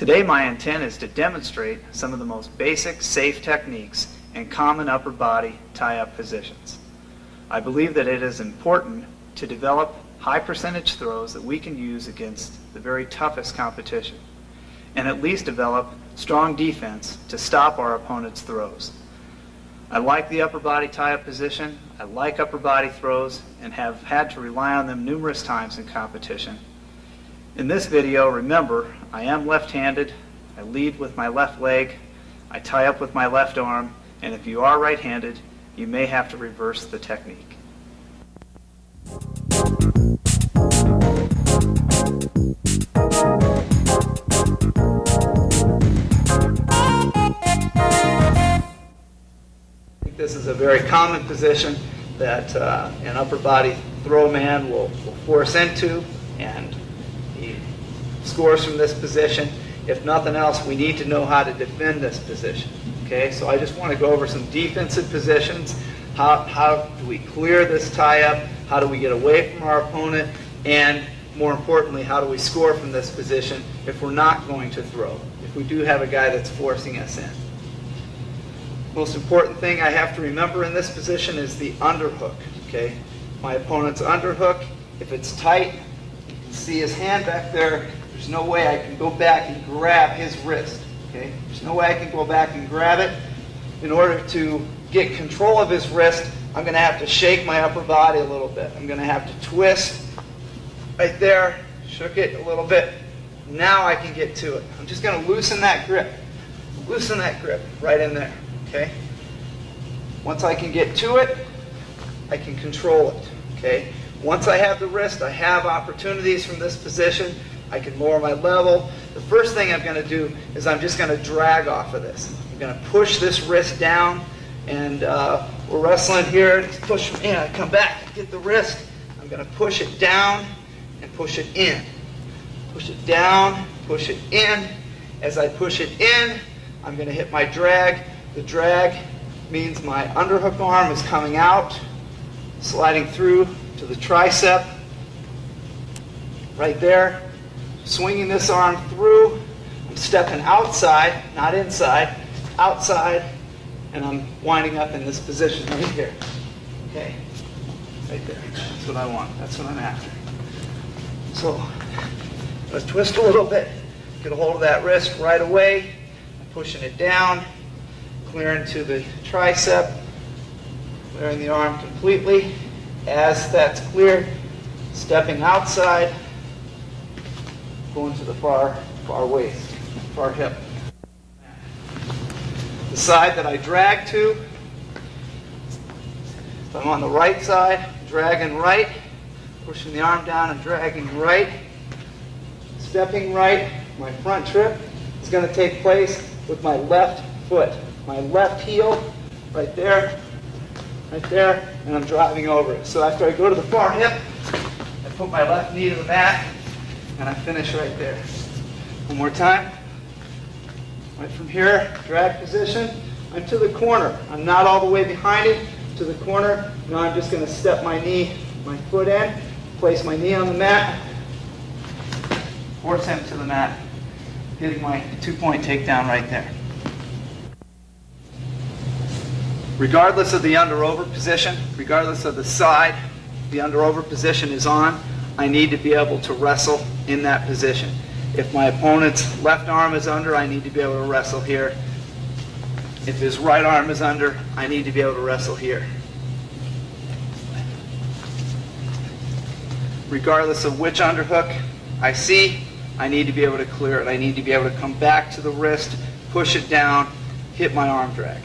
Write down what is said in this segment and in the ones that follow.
Today my intent is to demonstrate some of the most basic, safe techniques in common upper body tie-up positions. I believe that it is important to develop high percentage throws that we can use against the very toughest competition, and at least develop strong defense to stop our opponent's throws. I like the upper body tie-up position, I like upper body throws, and have had to rely on them numerous times in competition. In this video, remember, I am left-handed, I lead with my left leg, I tie up with my left arm, and if you are right-handed, you may have to reverse the technique. This is a very common position that an upper body throw man will force into, and he scores from this position. If nothing else, we need to know how to defend this position. Okay, so I just want to go over some defensive positions. How do we clear this tie-up? How do we get away from our opponent? And more importantly, how do we score from this position if we're not going to throw, if we do have a guy that's forcing us in? Most important thing I have to remember in this position is the underhook. Okay, my opponent's underhook, if it's tight, you can see his hand back there. There's no way I can go back and grab his wrist. Okay, there's no way I can go back and grab it. In order to get control of his wrist, I'm going to have to shake my upper body a little bit. I'm going to have to twist right there, shook it a little bit. Now I can get to it. I'm just going to loosen that grip. Loosen that grip right in there. Okay? Once I can get to it, I can control it. Okay? Once I have the wrist, I have opportunities from this position. I can lower my level. The first thing I'm going to do is I'm just going to drag off of this. I'm going to push this wrist down, and we're wrestling here. Just push in. I come back, get the wrist. I'm going to push it down and push it in. Push it down, push it in. As I push it in, I'm going to hit my drag. The drag means my underhook arm is coming out, sliding through to the tricep, right there. Swinging this arm through, I'm stepping outside, not inside, outside, and I'm winding up in this position right here. Okay, right there. That's what I want. That's what I'm after. So let's twist a little bit, get a hold of that wrist right away. I'm pushing it down, clearing to the tricep, clearing the arm completely. As that's cleared, stepping outside, going to the far waist, far hip. The side that I drag to, if I'm on the right side, dragging right, pushing the arm down and dragging right, stepping right. My front trip is going to take place with my left foot, my left heel, right there, and I'm driving over it. So after I go to the far hip, I put my left knee to the mat, and I finish right there. One more time. Right from here, drag position. I'm to the corner. I'm not all the way behind it, to the corner. Now I'm just going to step my foot in, place my knee on the mat, force him to the mat, getting my 2-point takedown right there. Regardless of the under-over position, regardless of the side the under-over position is on, I need to be able to wrestle in that position. If my opponent's left arm is under, I need to be able to wrestle here. If his right arm is under, I need to be able to wrestle here. Regardless of which underhook I see, I need to be able to clear it. I need to be able to come back to the wrist, push it down, hit my arm drag.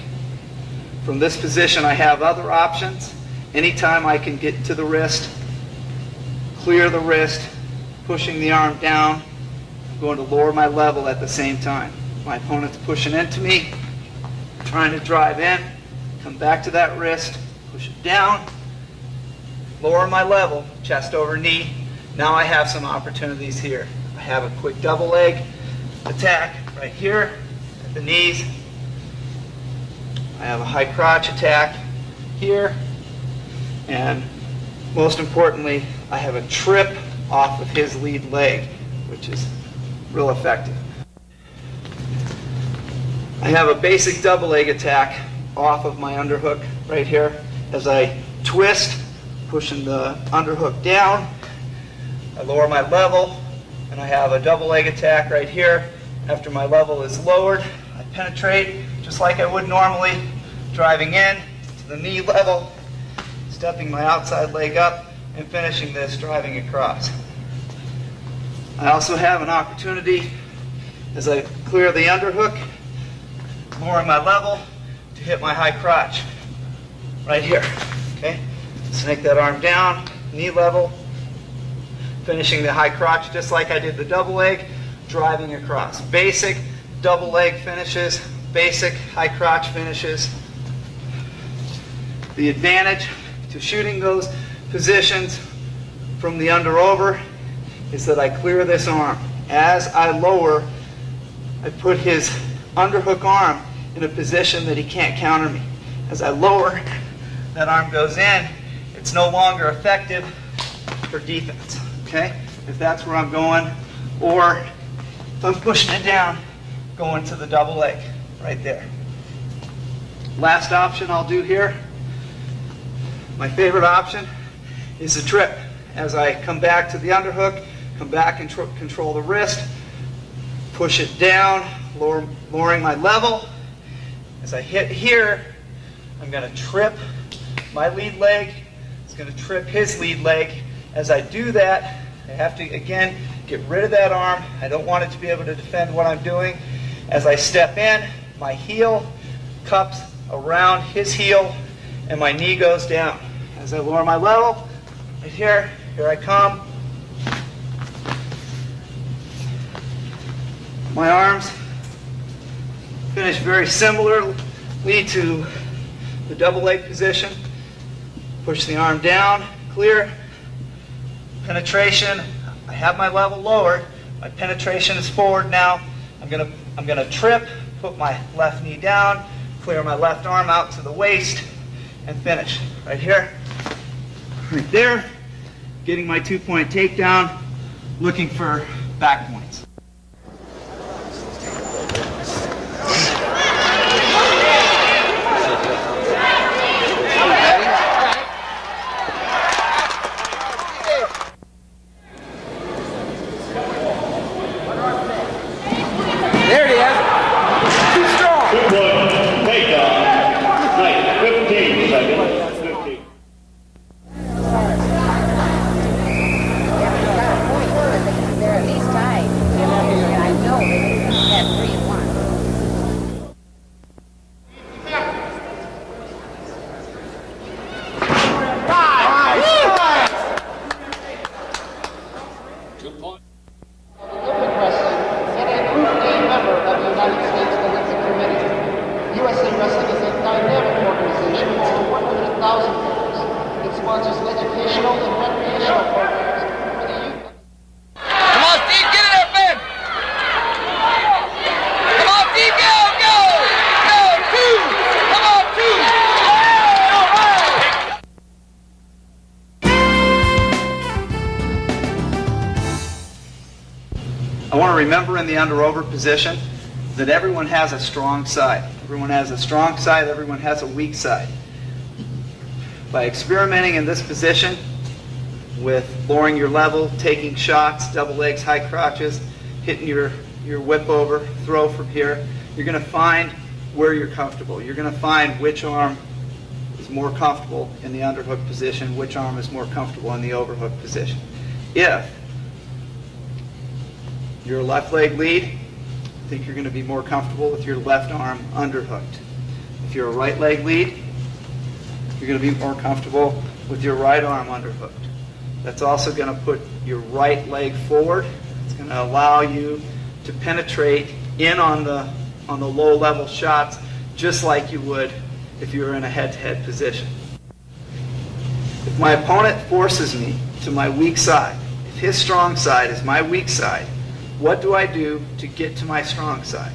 From this position, I have other options. Anytime I can get to the wrist, clear the wrist, pushing the arm down, I'm going to lower my level at the same time. My opponent's pushing into me, trying to drive in, come back to that wrist, push it down, lower my level, chest over knee. Now I have some opportunities here. I have a quick double leg attack right here at the knees. I have a high crotch attack here, and most importantly, I have a trip off of his lead leg, which is real effective. I have a basic double leg attack off of my underhook right here. As I twist, pushing the underhook down, I lower my level, and I have a double leg attack right here. After my level is lowered, I penetrate just like I would normally, driving in to the knee level, stepping my outside leg up, and finishing this driving across. I also have an opportunity, as I clear the underhook, lowering my level, to hit my high crotch right here. Okay? Snake that arm down, knee level, finishing the high crotch just like I did the double leg, driving across. Basic double leg finishes, basic high crotch finishes. The advantage to shooting those positions from the under over is that I clear this arm. As I lower, I put his underhook arm in a position that he can't counter me. As I lower, that arm goes in. It's no longer effective for defense. Okay? If that's where I'm going, or if I'm pushing it down, going to the double leg right there. Last option I'll do here, my favorite option, is a trip. As I come back to the underhook, come back and control the wrist, push it down, lowering my level. As I hit here, I'm going to trip my lead leg. It's going to trip his lead leg. As I do that, I have to, again, get rid of that arm. I don't want it to be able to defend what I'm doing. As I step in, my heel cups around his heel, and my knee goes down. As I lower my level, right here I come. My arms finish very similarly to the double leg position. Push the arm down, clear. Penetration, I have my level lowered. My penetration is forward now. I'm gonna trip, put my left knee down, clear my left arm out to the waist, and finish. Right here, right there. Getting my 2-point takedown, looking for back points. There it is. Too strong. 2-point takedown. Nice. 15 seconds. 15. They're at least tied. And I know they have 3 and 1. USA Wrestling is a dynamic organization with over 100,000 members. It sponsors educational and recreational programs for the youth. Come on, Steve, get it up, Ben. Come on, Steve, go, go. Go, 2. Come on, 2. All right. I want to remember in the under-over position that everyone has a strong side. Everyone has a strong side, everyone has a weak side. By experimenting in this position with lowering your level, taking shots, double legs, high crotches, hitting your whip over, throw from here, you're going to find where you're comfortable. You're going to find which arm is more comfortable in the underhook position, which arm is more comfortable in the overhook position. If you're a left leg lead, I think you're going to be more comfortable with your left arm underhooked. If you're a right leg lead, you're going to be more comfortable with your right arm underhooked. That's also going to put your right leg forward. It's going to allow you to penetrate in on the low level shots just like you would if you were in a head-to-head position. If my opponent forces me to my weak side, if his strong side is my weak side, what do I do to get to my strong side?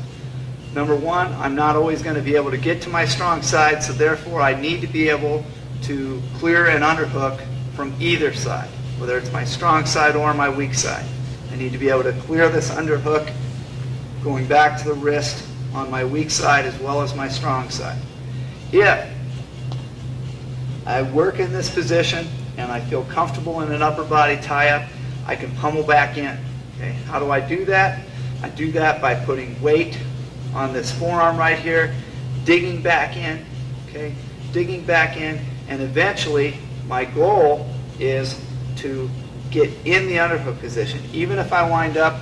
Number one, I'm not always going to be able to get to my strong side, so therefore I need to be able to clear an underhook from either side, whether it's my strong side or my weak side. I need to be able to clear this underhook going back to the wrist on my weak side as well as my strong side. If I work in this position and I feel comfortable in an upper body tie-up, I can pummel back in. Okay? How do I do that? I do that by putting weight on this forearm right here, digging back in, okay? Digging back in, and eventually my goal is to get in the underhook position. Even if I wind up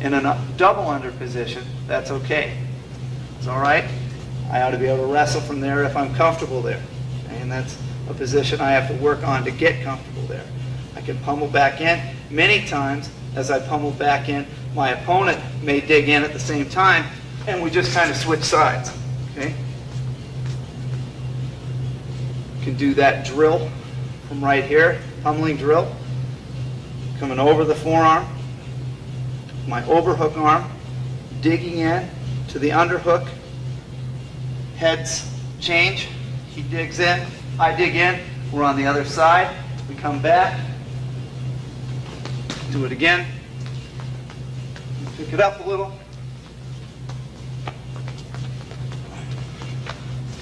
in a double under position, that's okay. It's all right. I ought to be able to wrestle from there if I'm comfortable there. And that's a position I have to work on to get comfortable there. I can pummel back in. Many times, as I pummel back in, my opponent may dig in at the same time, and we just kind of switch sides. Okay? Can do that drill from right here, pummeling drill, coming over the forearm, my overhook arm, digging in to the underhook, heads change, he digs in, I dig in, we're on the other side, we come back, do it again, pick it up a little,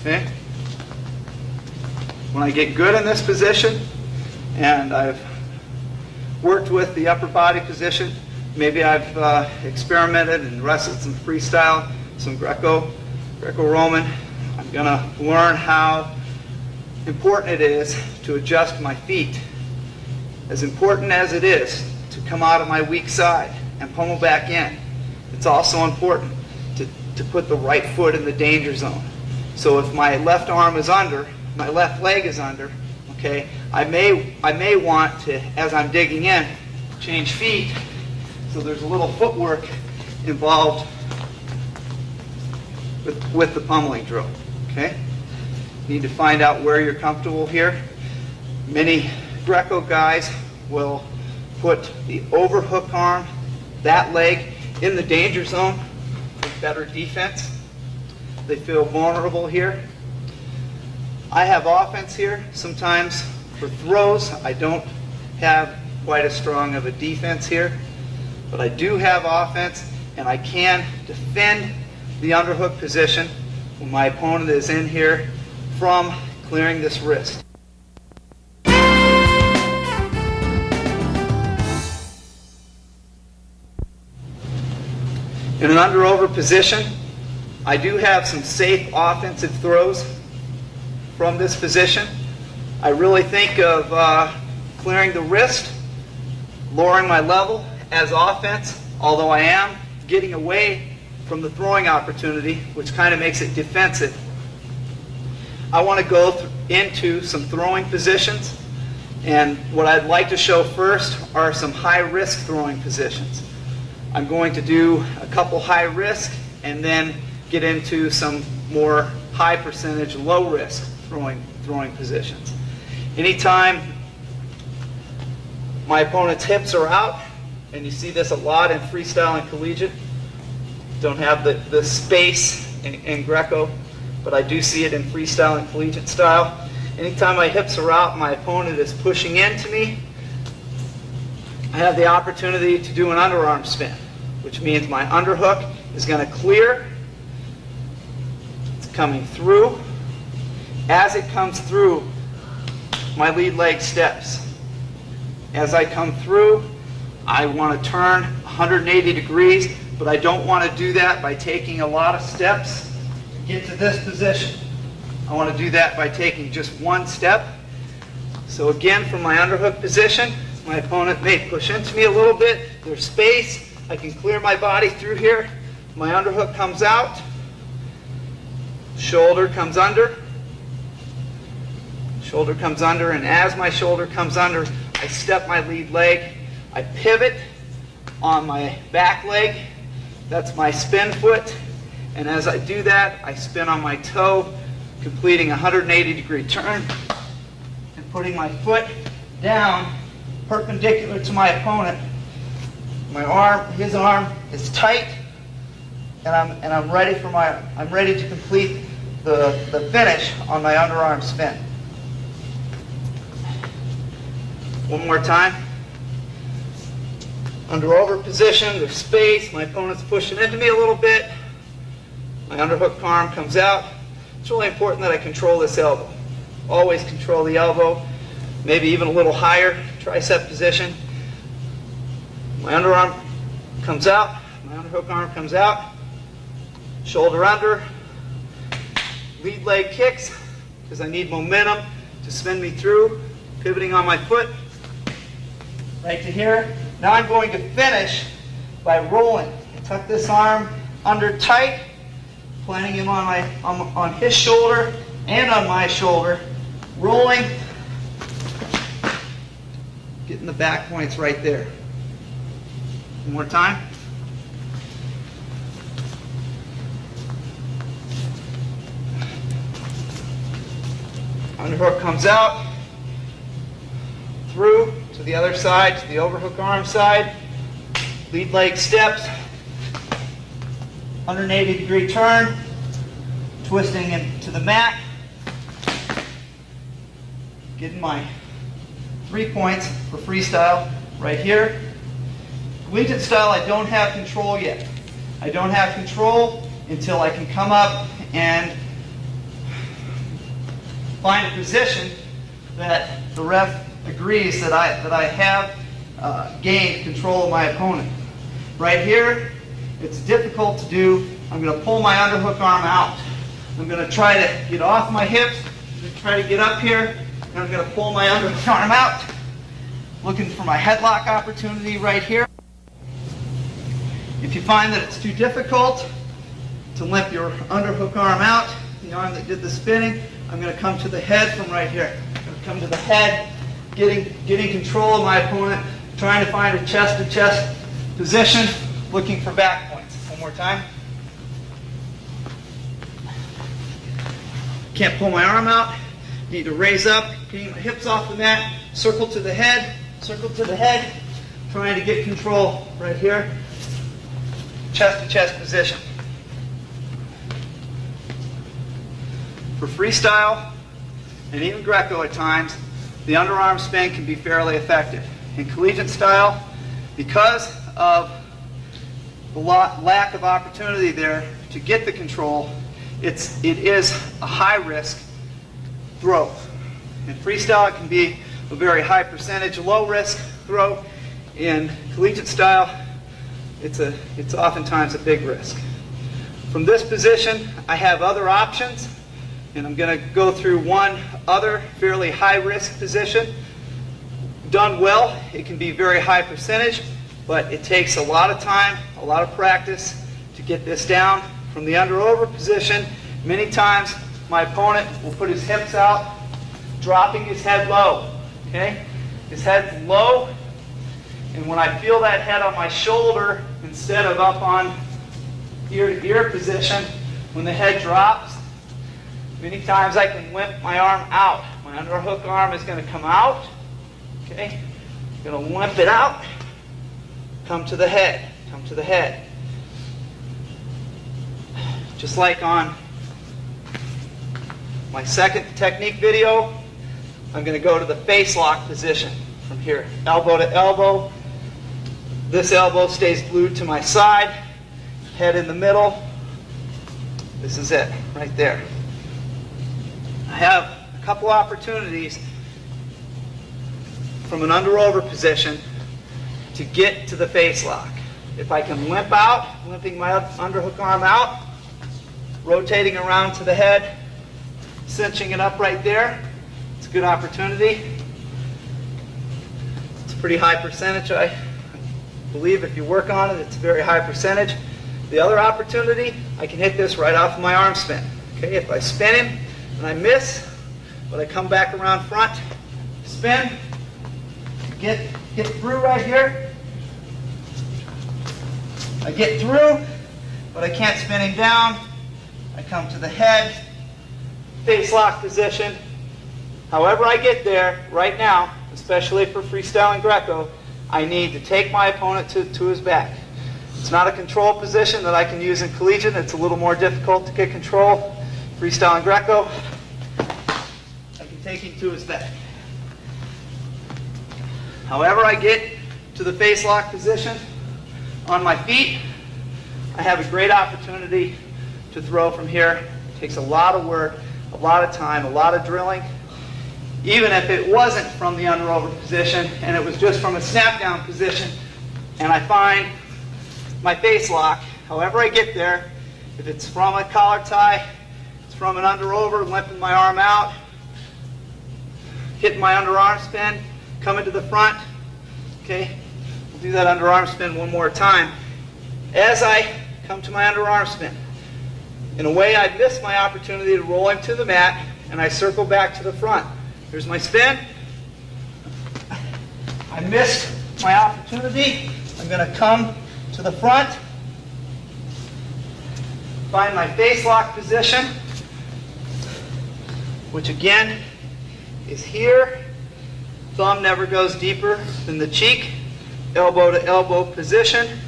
okay? When I get good in this position, and I've worked with the upper body position, maybe I've experimented and wrestled some freestyle, some Greco-Roman, I'm going to learn how important it is to adjust my feet. As important as it is to come out of my weak side and pummel back in, it's also important to put the right foot in the danger zone. So if my left arm is under, my left leg is under, okay, I may want to, as I'm digging in, change feet. So there's a little footwork involved with the pummeling drill. Okay? Need to find out where you're comfortable here. Many Greco guys will put the overhook arm, that leg, in the danger zone for better defense. They feel vulnerable here. I have offense here. Sometimes for throws, I don't have quite as strong of a defense here, but I do have offense, and I can defend the underhook position when my opponent is in here from clearing this wrist. In an under-over position, I do have some safe offensive throws from this position. I really think of clearing the wrist, lowering my level as offense, although I am getting away from the throwing opportunity, which kind of makes it defensive. I want to go into some throwing positions, and what I'd like to show first are some high-risk throwing positions. I'm going to do a couple high-risk and then get into some more high-percentage, low-risk throwing positions. Anytime my opponent's hips are out, and you see this a lot in freestyle and collegiate, don't have the space in Greco, but I do see it in freestyle and collegiate style. Anytime my hips are out, my opponent is pushing into me, I have the opportunity to do an underarm spin, which means my underhook is going to clear. It's coming through. As it comes through, my lead leg steps. As I come through, I want to turn 180 degrees, but I don't want to do that by taking a lot of steps to get to this position. I want to do that by taking just one step. So again, from my underhook position, my opponent may push into me a little bit. There's space. I can clear my body through here. My underhook comes out. Shoulder comes under. Shoulder comes under, and as my shoulder comes under, I step my lead leg. I pivot on my back leg. That's my spin foot. And as I do that, I spin on my toe, completing a 180-degree turn and putting my foot down perpendicular to my opponent. My arm, his arm is tight, and I'm ready to complete the finish on my underarm spin. One more time. Under over position, there's space, my opponent's pushing into me a little bit. My underhook arm comes out. It's really important that I control this elbow. Always control the elbow, maybe even a little higher, tricep position. My underarm comes out, my underhook arm comes out, shoulder under, lead leg kicks, because I need momentum to spin me through, pivoting on my foot, right to here. Now I'm going to finish by rolling. Tuck this arm under tight, planting him on his shoulder and on my shoulder, rolling, getting the back points right there. One more time. Underhook comes out, through to the other side, to the overhook arm side, lead leg steps, 180-degree turn, twisting into the mat, getting my 3 points for freestyle right here. Collegiate style, I don't have control yet. I don't have control until I can come up and find a position that the ref agrees that I have gained control of my opponent. Right here, it's difficult to do. I'm going to pull my underhook arm out. I'm going to try to get off my hips. I'm going to try to get up here, and I'm going to pull my underhook arm out. Looking for my headlock opportunity right here. If you find that it's too difficult to limp your underhook arm out, the arm that did the spinning, I'm going to come to the head from right here. I'm going to come to the head, getting control of my opponent, trying to find a chest-to-chest position, looking for back points. One more time. Can't pull my arm out. Need to raise up, getting my hips off the mat, circle to the head, trying to get control right here. Chest-to-chest position. For freestyle, and even Greco at times, the underarm spin can be fairly effective. In collegiate style, because of the lack of opportunity there to get the control, it is a high-risk throw. In freestyle, it can be a very high percentage, low-risk throw. In collegiate style, it's oftentimes a big risk. From this position, I have other options, and I'm going to go through one other fairly high-risk position. Done well, it can be very high percentage, but it takes a lot of time, a lot of practice to get this down. From the under-over position, many times my opponent will put his hips out, dropping his head low. Okay? His head's low, and when I feel that head on my shoulder instead of up on ear-to-ear position, when the head drops, many times I can limp my arm out. My underhook arm is going to come out. Okay? I'm going to limp it out. Come to the head. Come to the head. Just like on my second technique video, I'm going to go to the face lock position from here. Elbow to elbow. This elbow stays glued to my side. Head in the middle. This is it, right there. I have a couple opportunities from an under-over position to get to the face lock. If I can limp out, limping my underhook arm out, rotating around to the head, cinching it up right there, it's a good opportunity. It's a pretty high percentage, I believe. If you work on it, it's a very high percentage. The other opportunity, I can hit this right off of my arm spin. Okay, if I spin him and I miss, but I come back around front, spin, get through right here. I get through, but I can't spin him down. I come to the head, face lock position. However I get there, right now, especially for freestyle and Greco, I need to take my opponent to his back. It's not a control position that I can use in collegiate. It's a little more difficult to get control. Freestyle and Greco, I can take him to his back. However I get to the face lock position on my feet, I have a great opportunity to throw from here. It takes a lot of work, a lot of time, a lot of drilling. Even if it wasn't from the under-over position and it was just from a snap-down position, and I find my face lock, however I get there, if it's from a collar tie, it's from an under-over, limping my arm out, hitting my underarm spin, coming to the front. Okay, we'll do that underarm spin one more time. As I come to my underarm spin, in a way I miss my opportunity to roll him to the mat, and I circle back to the front. Here's my spin. I missed my opportunity. I'm going to come to the front, find my face lock position, which again is here. Thumb never goes deeper than the cheek. Elbow to elbow position.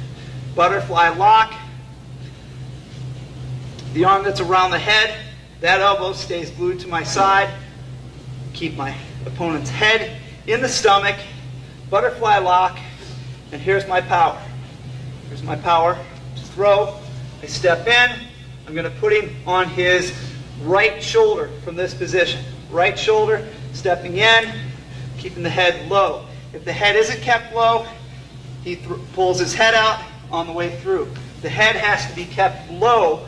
Butterfly lock. The arm that's around the head, that elbow stays glued to my side. Keep my opponent's head in the stomach. Butterfly lock. And here's my power. Here's my power to throw. I step in. I'm going to put him on his right shoulder from this position. Right shoulder, stepping in, keeping the head low. If the head isn't kept low, he pulls his head out on the way through. The head has to be kept low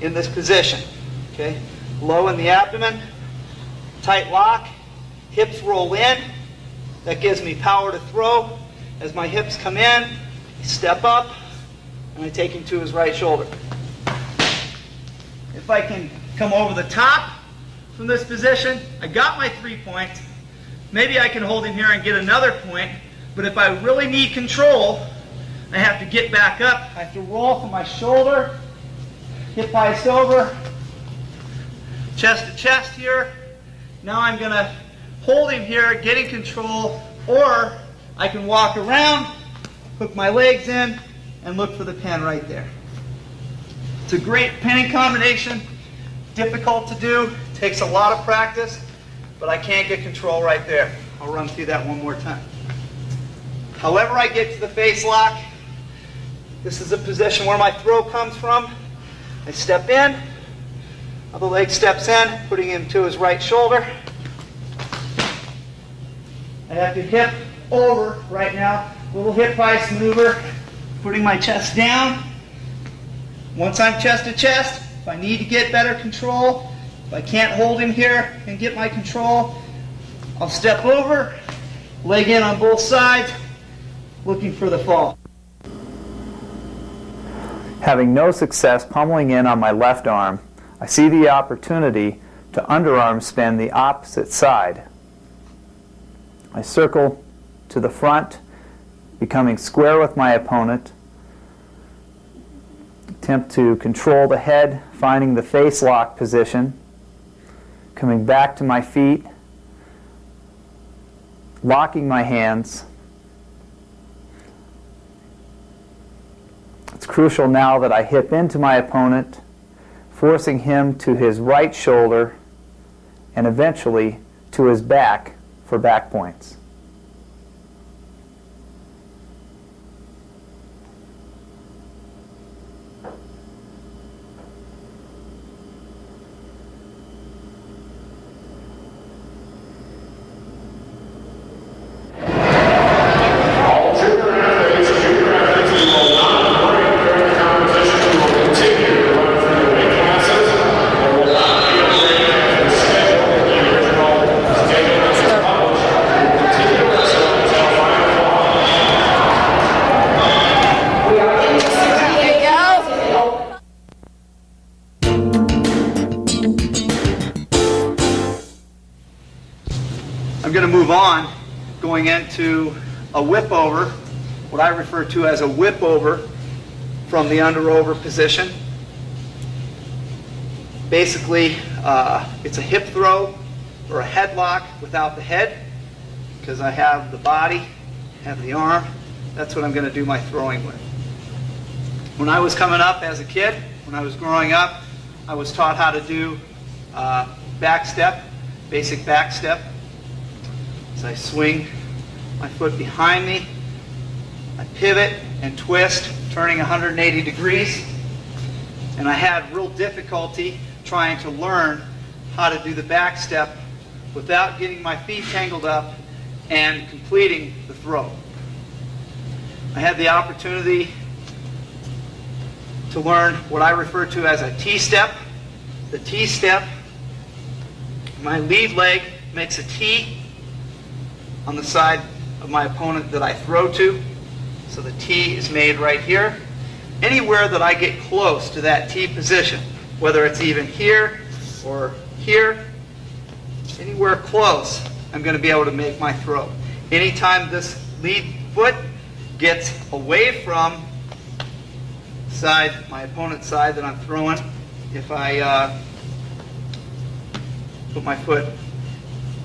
in this position. Okay? Low in the abdomen, tight lock, hips roll in. That gives me power to throw. As my hips come in, I step up, and I take him to his right shoulder. If I can come over the top from this position, I got my 3 points. Maybe I can hold him here and get another point, but if I really need control, I have to get back up. I have to roll from my shoulder, hip highest over, chest to chest here. Now I'm going to hold him here, getting control, or I can walk around, hook my legs in, and look for the pin right there. It's a great pinning combination, difficult to do, takes a lot of practice, but I can't get control right there. I'll run through that one more time. However I get to the face lock, this is a position where my throw comes from. I step in, other leg steps in, putting him to his right shoulder. I have to hip over right now, little hip heist maneuver, putting my chest down. Once I'm chest to chest, if I need to get better control, if I can't hold him here and get my control, I'll step over, leg in on both sides, looking for the fall. Having no success pummeling in on my left arm, I see the opportunity to underarm spin the opposite side. I circle to the front, becoming square with my opponent. Attempt to control the head, finding the face lock position. Coming back to my feet, locking my hands. It's crucial now that I hip into my opponent, forcing him to his right shoulder and eventually to his back for back points. I'm going to move on, going into a whip over, what I refer to as a whip over from the under over position. Basically, it's a hip throw or a headlock without the head, because I have the body, have the arm. That's what I'm going to do my throwing with. When I was coming up as a kid, when I was growing up, I was taught how to do back step, basic back step. As I swing my foot behind me, I pivot and twist, turning 180 degrees. And I had real difficulty trying to learn how to do the back step without getting my feet tangled up and completing the throw. I had the opportunity to learn what I refer to as a T-step. The T-step, my lead leg makes a T on the side of my opponent that I throw to. So the T is made right here. Anywhere that I get close to that T position, whether it's even here or here, anywhere close, I'm going to be able to make my throw. Anytime this lead foot gets away from side, my opponent's side that I'm throwing, if I put my foot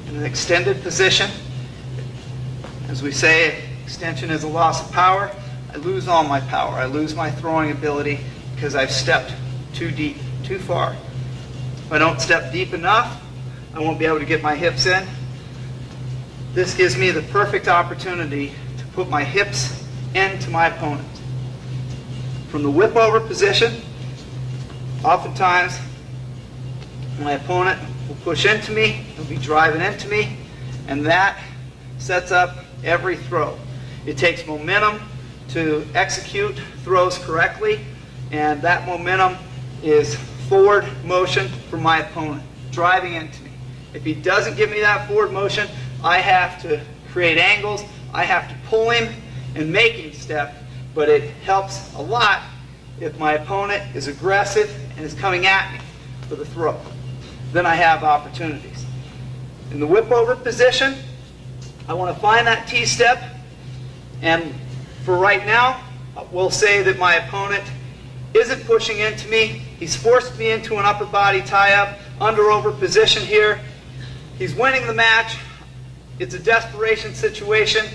in an extended position, as we say, extension is a loss of power, I lose all my power. I lose my throwing ability because I've stepped too deep, too far. If I don't step deep enough, I won't be able to get my hips in. This gives me the perfect opportunity to put my hips into my opponent. From the whip over position, oftentimes my opponent will push into me, he'll be driving into me, and that sets up every throw. It takes momentum to execute throws correctly, and that momentum is forward motion for my opponent, driving into me. If he doesn't give me that forward motion, I have to create angles, I have to pull him and make him step, but it helps a lot if my opponent is aggressive and is coming at me for the throw. Then I have opportunities. In the whip over position, I want to find that T-step, and for right now, we'll say that my opponent isn't pushing into me. He's forced me into an upper body tie-up, under-over position here. He's winning the match. It's a desperation situation,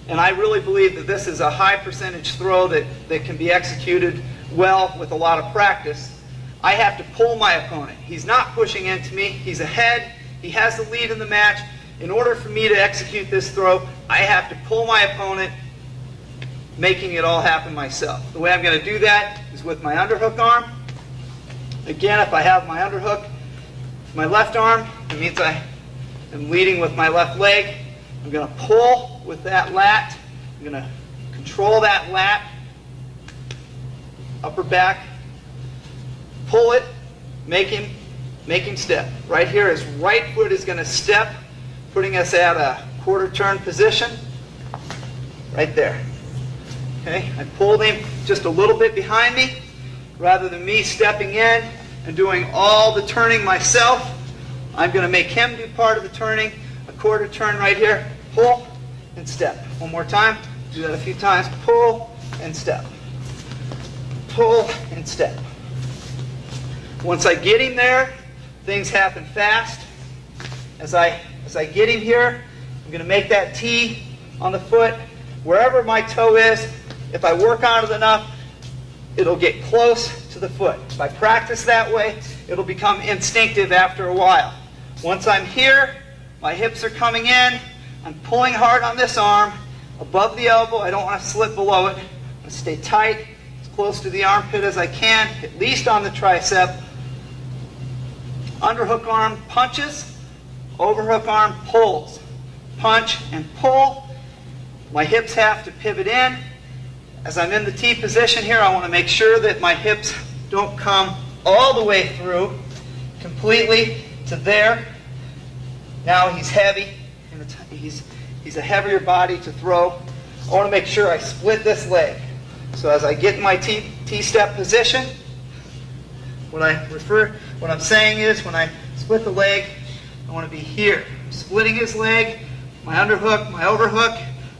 and I really believe that this is a high percentage throw that can be executed well with a lot of practice. I have to pull my opponent. He's not pushing into me. He's ahead. He has the lead in the match. In order for me to execute this throw, I have to pull my opponent, making it all happen myself. The way I'm going to do that is with my underhook arm. Again, if I have my underhook with my left arm, it means I am leading with my left leg. I'm going to pull with that lat. I'm going to control that lat, upper back, pull it, make him step. Right here, his right foot is going to step, putting us at a quarter turn position, right there. Okay, I pulled him just a little bit behind me, rather than me stepping in and doing all the turning myself. I'm going to make him do part of the turning, a quarter turn right here, pull and step. One more time, do that a few times, pull and step. Pull and step. Once I get him there, things happen fast. As I get him here, I'm going to make that T on the foot. Wherever my toe is, if I work on it enough, it'll get close to the foot. If I practice that way, it'll become instinctive after a while. Once I'm here, my hips are coming in, I'm pulling hard on this arm, above the elbow. I don't want to slip below it. I'm going to stay tight, as close to the armpit as I can, at least on the tricep. Underhook arm punches, overhook arm pulls. Punch and pull. My hips have to pivot in. As I'm in the T position here, I want to make sure that my hips don't come all the way through, completely to there. Now he's heavy, and he's a heavier body to throw. I want to make sure I split this leg. So as I get in my T-step position, what I'm saying is when I split the leg, I want to be here. I'm splitting his leg, my underhook, my overhook.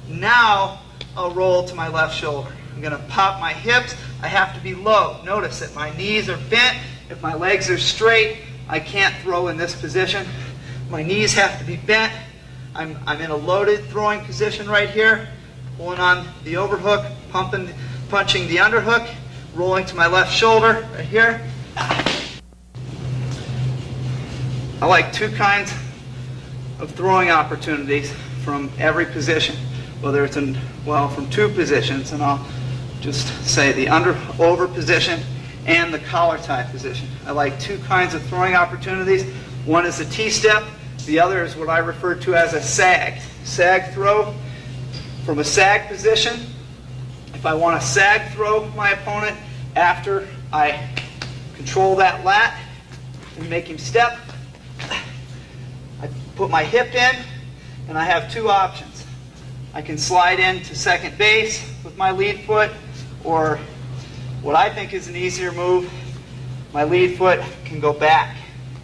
Now I'll roll to my left shoulder. I'm going to pop my hips. I have to be low. Notice that my knees are bent. If my legs are straight, I can't throw in this position. My knees have to be bent. I'm in a loaded throwing position right here, pulling on the overhook, punching the underhook, rolling to my left shoulder right here. I like two kinds of throwing opportunities from every position, whether it's from two positions, and I'll just say the over position and the collar tie position. I like two kinds of throwing opportunities. One is a T-step. The other is what I refer to as a sag. Sag throw. From a sag position, if I want to sag throw my opponent after I control that lat and make him step, I put my hip in, and I have two options. I can slide into second base with my lead foot, or what I think is an easier move, my lead foot can go back.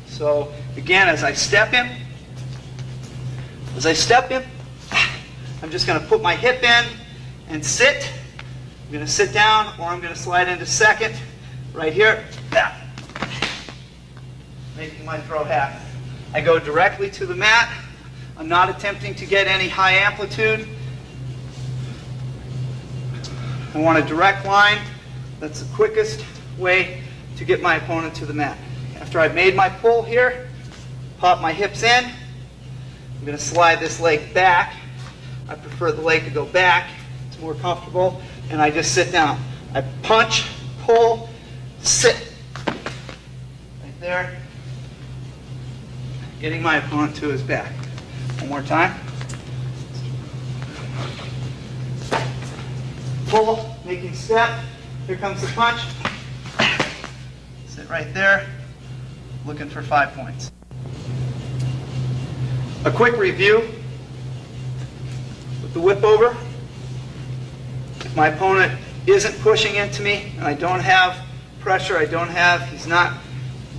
So again, as I step him, I'm just going to put my hip in and sit. I'm going to sit down, or I'm going to slide into second right here, making my throw happen. I go directly to the mat. I'm not attempting to get any high amplitude. I want a direct line. That's the quickest way to get my opponent to the mat. After I've made my pull here, pop my hips in. I'm going to slide this leg back. I prefer the leg to go back. It's more comfortable. And I just sit down. I punch, pull, sit. Right there. Getting my opponent to his back. One more time. Pull, making step. Here comes the punch. Sit right there. Looking for 5 points. A quick review with the whip over. If my opponent isn't pushing into me and I don't have pressure, he's not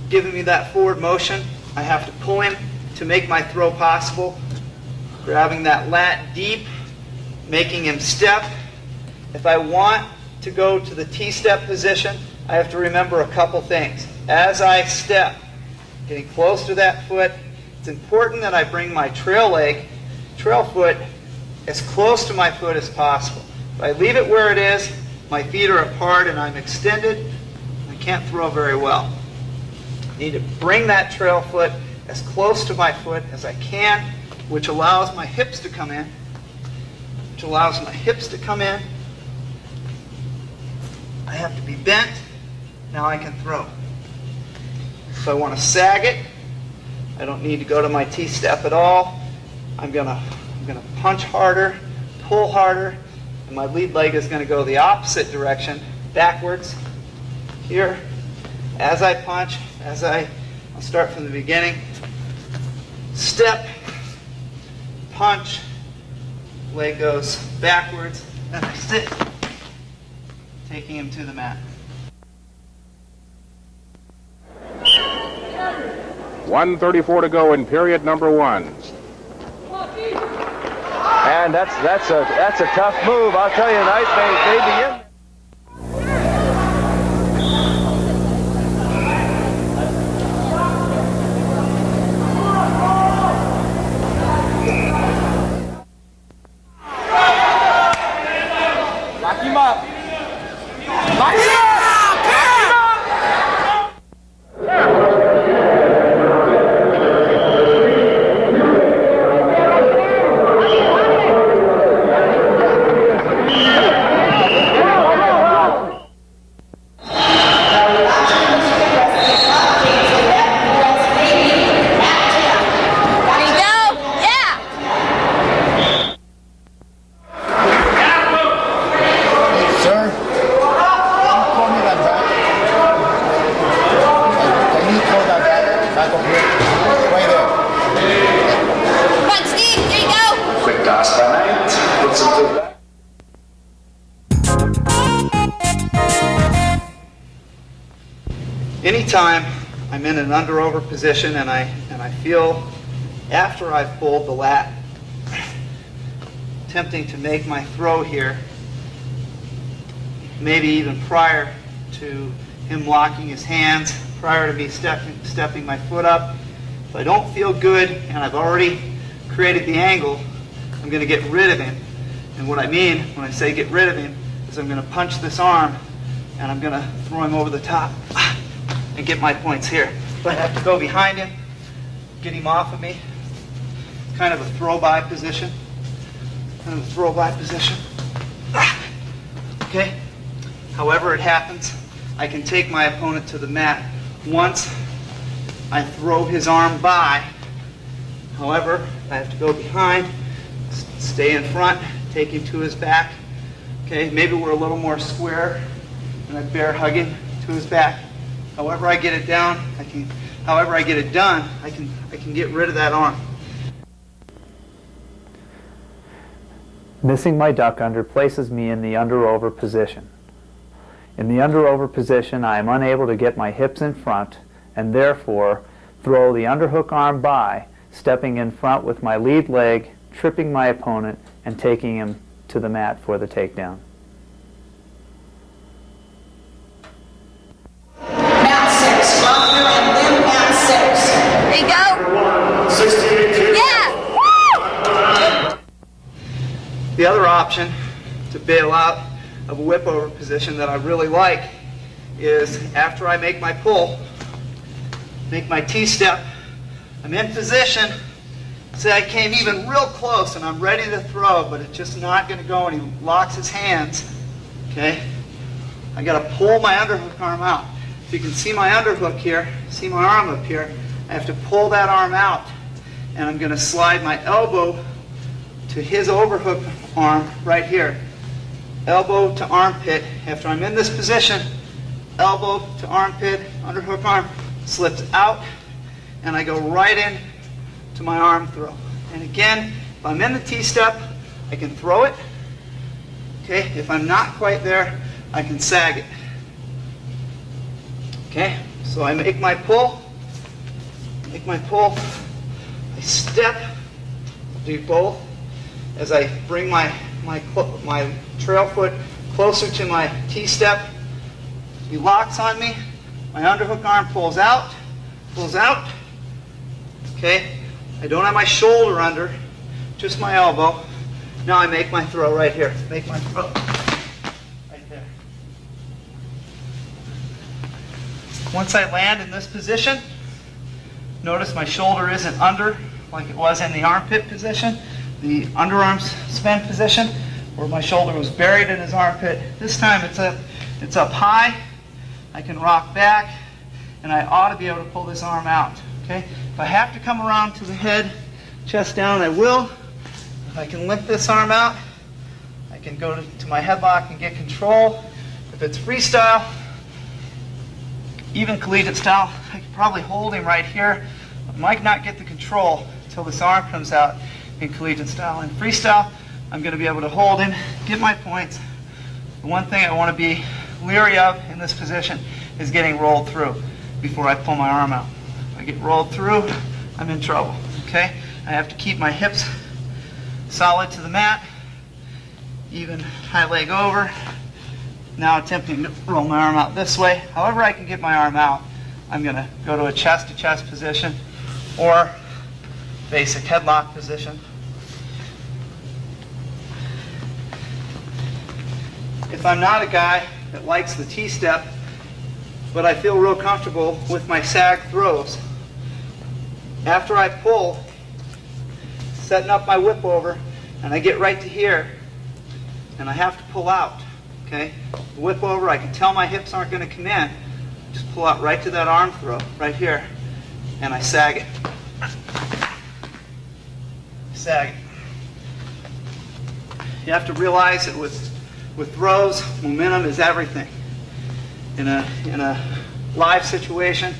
giving me that forward motion, I have to pull him to make my throw possible. Grabbing that lat deep, making him step. If I want to go to the T-step position, I have to remember a couple things. As I step, getting close to that foot, it's important that I bring my trail foot, as close to my foot as possible. If I leave it where it is, my feet are apart and I'm extended, I can't throw very well. I need to bring that trail foot as close to my foot as I can, which allows my hips to come in. I have to be bent. Now I can throw. If I want to sag it, I don't need to go to my T-step at all. I'm gonna punch harder, pull harder, and my lead leg is going to go the opposite direction, backwards. Here, as I punch, I'll start from the beginning. Step, punch, leg goes backwards, and I sit, taking him to the mat. 1:34 to go in period number 1. And that's a tough move. I'll tell you tonight, they begin. Lock him up. Lock him up. Anytime I'm in an under-over position and I feel after I've pulled the lat, attempting to make my throw here, maybe even prior to him locking his hands, prior to me stepping my foot up, if I don't feel good and I've already created the angle, I'm going to get rid of him. And what I mean when I say get rid of him is I'm going to punch this arm and I'm going to throw him over the top and get my points here. But I have to go behind him, get him off of me. Kind of a throw-by position. Okay? However it happens, I can take my opponent to the mat once I throw his arm by. However, I have to go behind, stay in front, take him to his back. Okay, maybe we're a little more square, and I bear hug him to his back. However I get it down, however I get it done, I can get rid of that arm. Missing my duck under places me in the under-over position. In the under-over position, I am unable to get my hips in front and therefore throw the underhook arm by, stepping in front with my lead leg, tripping my opponent, and taking him to the mat for the takedown. Mat 6, Faulkner and Lim, mat 6. There you go. 16-2. Yeah. Woo! The other option to bail out of a whip over position that I really like is after I make my pull, make my T-step, I'm in position, say I came even real close and I'm ready to throw, but it's just not going to go, and he locks his hands, okay? I got to pull my underhook arm out. If you can see my underhook here, see my arm up here, I have to pull that arm out, and I'm going to slide my elbow to his overhook arm right here. Elbow to armpit. After I'm in this position, elbow to armpit, underhook arm slips out, and I go right in to my arm throw. And again, if I'm in the T-step, I can throw it. Okay, if I'm not quite there, I can sag it. Okay, so I make my pull, I step, do both. As I bring my trail foot closer to my T-step, he locks on me, my underhook arm pulls out, okay? I don't have my shoulder under, just my elbow. Now I make my throw right here, make my throw right there. Once I land in this position, notice my shoulder isn't under like it was in the armpit position, the underarm suspend position, where my shoulder was buried in his armpit. This time it's up high. I can rock back, and I ought to be able to pull this arm out. Okay? If I have to come around to the head, chest down, I will. If I can lift this arm out, I can go to my headlock and get control. If it's freestyle, even collegiate style, I can probably hold him right here. I might not get the control until this arm comes out in collegiate style. In freestyle, I'm going to be able to hold him, get my points. The one thing I want to be leery of in this position is getting rolled through before I pull my arm out. If I get rolled through, I'm in trouble. Okay? I have to keep my hips solid to the mat, even high leg over. Now attempting to roll my arm out this way. However I can get my arm out, I'm going to go to a chest-to-chest position or basic headlock position. If I'm not a guy that likes the T-step, but I feel real comfortable with my sag throws, after I pull, setting up my whip over, and I get right to here, and I have to pull out, okay? The whip over, I can tell my hips aren't going to come in. Just pull out right to that arm throw, right here, and I sag it. Sag it. You have to realize that with throws, momentum is everything. In a live situation,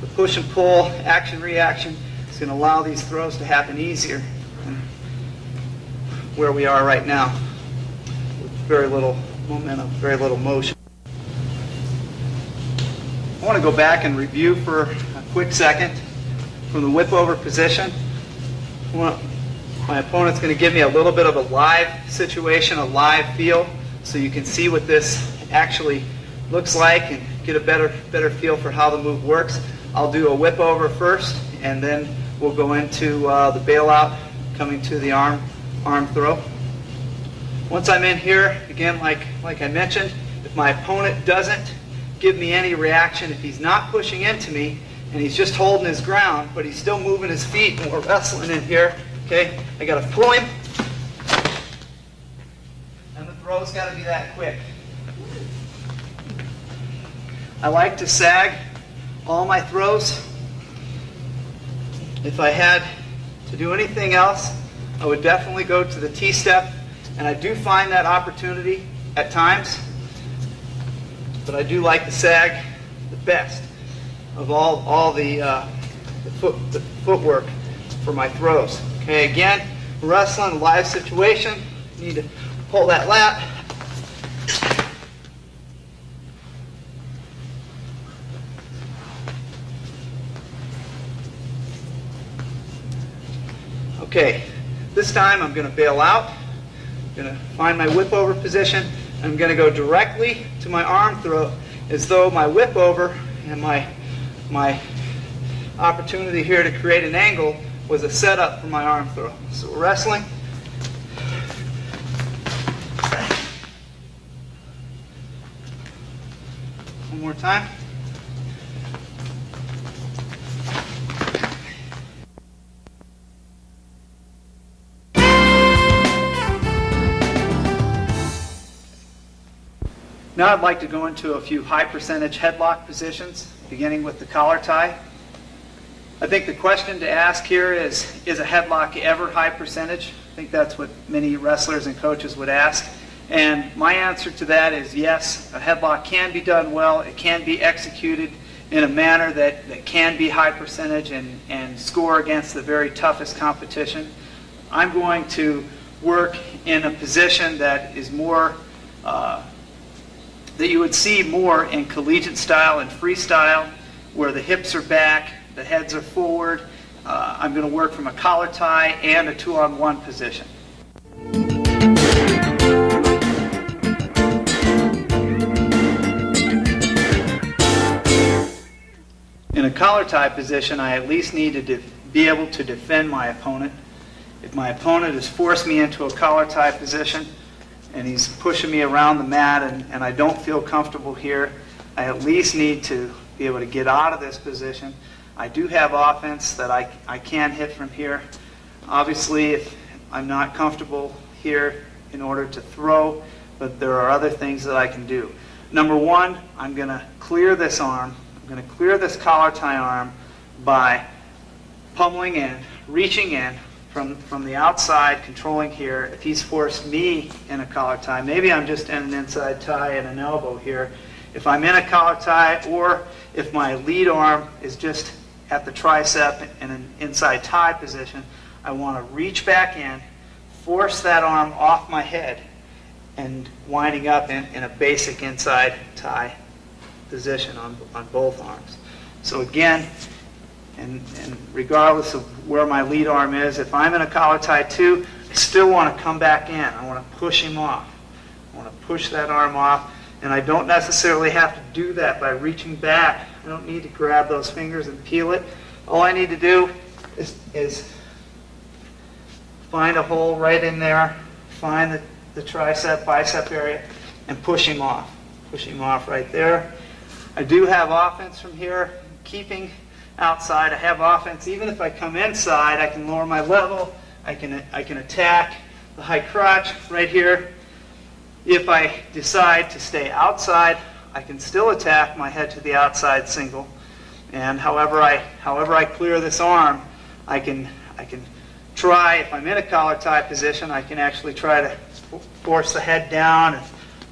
the push and pull, action reaction is going to allow these throws to happen easier than where we are right now, with very little momentum, very little motion. I want to go back and review for a quick second from the whip over position. My opponent's going to give me a little bit of a live situation, a live feel, so you can see what this actually looks like and get a better feel for how the move works. I'll do a whip over first, and then we'll go into the bailout, coming to the arm throw. Once I'm in here, again, like I mentioned, if my opponent doesn't give me any reaction, if he's not pushing into me and he's just holding his ground, but he's still moving his feet and we're wrestling in here, okay, I got to pull him, and the throw's got to be that quick. I like to sag all my throws. If I had to do anything else, I would definitely go to the T-step, and I do find that opportunity at times, but I do like to sag the best of all the footwork for my throws. Okay, again, wrestling, a live situation, you need to pull that lat. Okay, this time I'm going to bail out. I'm going to find my whip over position. I'm going to go directly to my arm throw as though my whip over and my opportunity here to create an angle was a setup for my arm throw. So we're wrestling. One more time. Now I'd like to go into a few high percentage headlock positions, beginning with the collar tie. I think the question to ask here is a headlock ever high percentage? I think that's what many wrestlers and coaches would ask. And my answer to that is yes, a headlock can be done well. It can be executed in a manner that can be high percentage and score against the very toughest competition. I'm going to work in a position that is more that you would see more in collegiate style and freestyle, where the hips are back, the heads are forward. I'm going to work from a collar tie and a 2-on-1 position. In a collar tie position, I at least need to be able to defend my opponent. If my opponent has forced me into a collar tie position, and he's pushing me around the mat and I don't feel comfortable here, I at least need to be able to get out of this position. I do have offense that I can hit from here. Obviously, if I'm not comfortable here in order to throw, but there are other things that I can do. Number one, I'm going to clear this arm. I'm going to clear this collar tie arm by pummeling in, reaching in, from the outside, controlling here. If he's forced me in a collar tie, maybe I'm just in an inside tie and an elbow here. If I'm in a collar tie, or if my lead arm is just at the tricep in an inside tie position, I want to reach back in, force that arm off my head, and winding up in a basic inside tie position on both arms. So again, and regardless of where my lead arm is, if I'm in a collar tie too, I still want to come back in. I want to push him off. I want to push that arm off, and I don't necessarily have to do that by reaching back. I don't need to grab those fingers and peel it. All I need to do is find a hole right in there, find the tricep, bicep area, and push him off. Push him off right there. I do have offense from here, keeping outside. I have offense. Even if I come inside, I can lower my level. I can attack the high crotch right here. If I decide to stay outside, I can still attack my head to the outside single. And however I clear this arm, I can try. If I'm in a collar tie position, I can actually try to force the head down and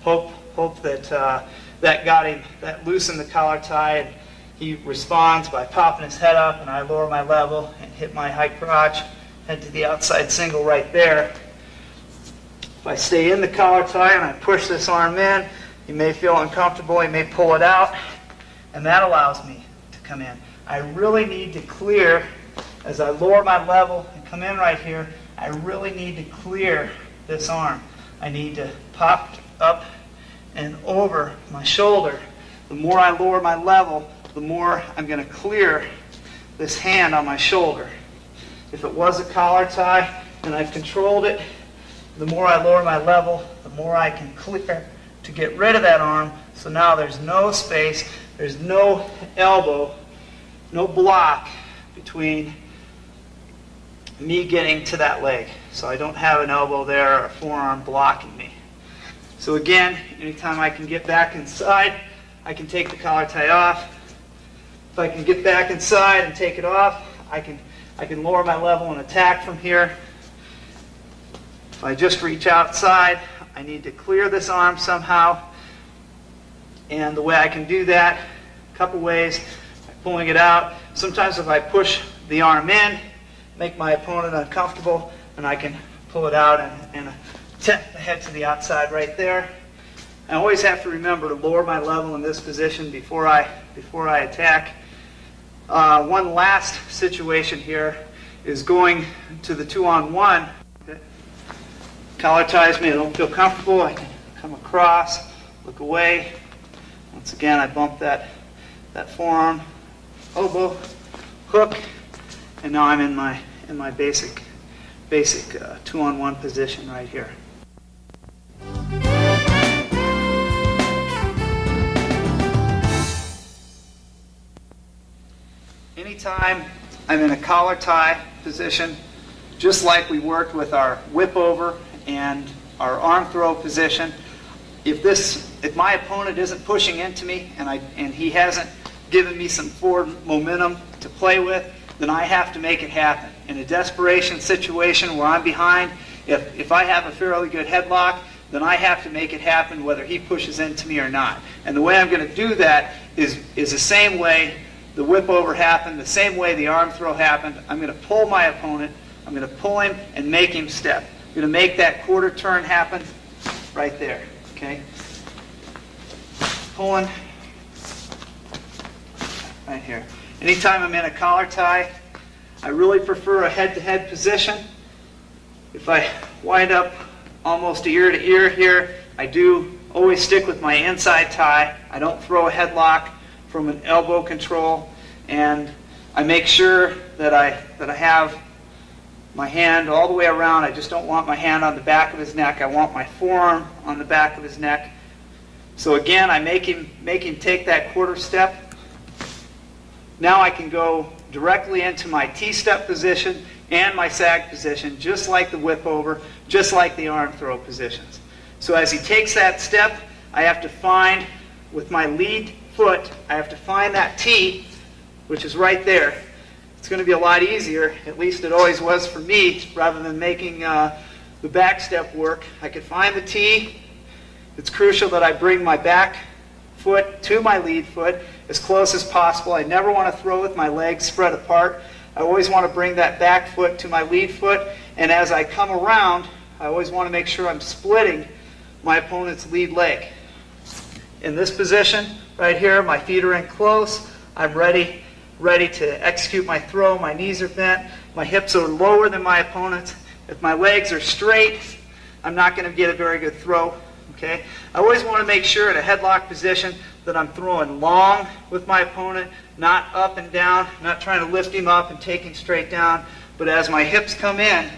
hope that that got him, that loosened the collar tie. And he responds by popping his head up, and I lower my level and hit my high crotch, head to the outside single right there. If I stay in the collar tie and I push this arm in, he may feel uncomfortable, he may pull it out, and that allows me to come in. I really need to clear, as I lower my level and come in right here, I really need to clear this arm. I need to pop up and over my shoulder. The more I lower my level, the more I'm going to clear this hand on my shoulder. If it was a collar tie and I've controlled it, the more I lower my level, the more I can clear to get rid of that arm. So now there's no space, there's no elbow, no block between me getting to that leg. So I don't have an elbow there or a forearm blocking me. So again, anytime I can get back inside, I can take the collar tie off. If I can get back inside and take it off, I can lower my level and attack from here. If I just reach outside, I need to clear this arm somehow. And the way I can do that, a couple ways, by pulling it out. Sometimes if I push the arm in, make my opponent uncomfortable, and I can pull it out and tip the head to the outside right there. I always have to remember to lower my level in this position before I attack. One last situation here is going to the 2-on-1. Collar ties me, I don't feel comfortable. I can come across, look away. Once again, I bump that forearm, elbow, hook, and now I'm in my basic 2-on-1 position right here. Anytime I'm in a collar tie position, just like we worked with our whip over and our arm throw position, if my opponent isn't pushing into me and he hasn't given me some forward momentum to play with, then I have to make it happen. In a desperation situation where I'm behind, if I have a fairly good headlock, then I have to make it happen whether he pushes into me or not. And the way I'm going to do that is the same way the whip over happened, the same way the arm throw happened. I'm going to pull my opponent, I'm going to pull him and make him step. I'm going to make that quarter turn happen right there. Okay? Pulling right here. Anytime I'm in a collar tie, I really prefer a head-to-head position. If I wind up almost ear to ear here, I do always stick with my inside tie. I don't throw a headlock from an elbow control, and I make sure that I have my hand all the way around. I just don't want my hand on the back of his neck. I want my forearm on the back of his neck. So again, I make him take that quarter step. Now I can go directly into my T-step position and my sag position, just like the whip over, just like the arm throw positions. So as he takes that step, I have to find, with my lead foot, I have to find that T, which is right there. It's going to be a lot easier, at least it always was for me, rather than making the back step work. I can find the T. It's crucial that I bring my back foot to my lead foot as close as possible. I never want to throw with my legs spread apart. I always want to bring that back foot to my lead foot, and as I come around, I always want to make sure I'm splitting my opponent's lead leg. In this position right here, my feet are in close. I'm ready to execute my throw. My knees are bent. My hips are lower than my opponent's. If my legs are straight, I'm not going to get a very good throw. Okay? I always want to make sure in a headlock position that I'm throwing long with my opponent, not up and down, not trying to lift him up and take him straight down, but as my hips come in,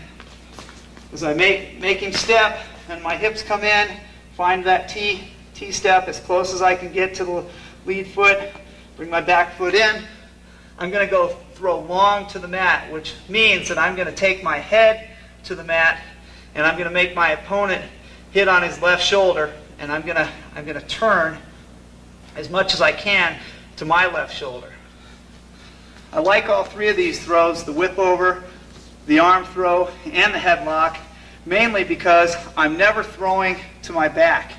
as I make him step and my hips come in, find that T-step as close as I can get to the lead foot, bring my back foot in, I'm going to go throw long to the mat, which means that I'm going to take my head to the mat and I'm going to make my opponent hit on his left shoulder, and I'm going to turn as much as I can to my left shoulder. I like all three of these throws, the whip over, the arm throw, and the headlock, mainly because I'm never throwing to my back.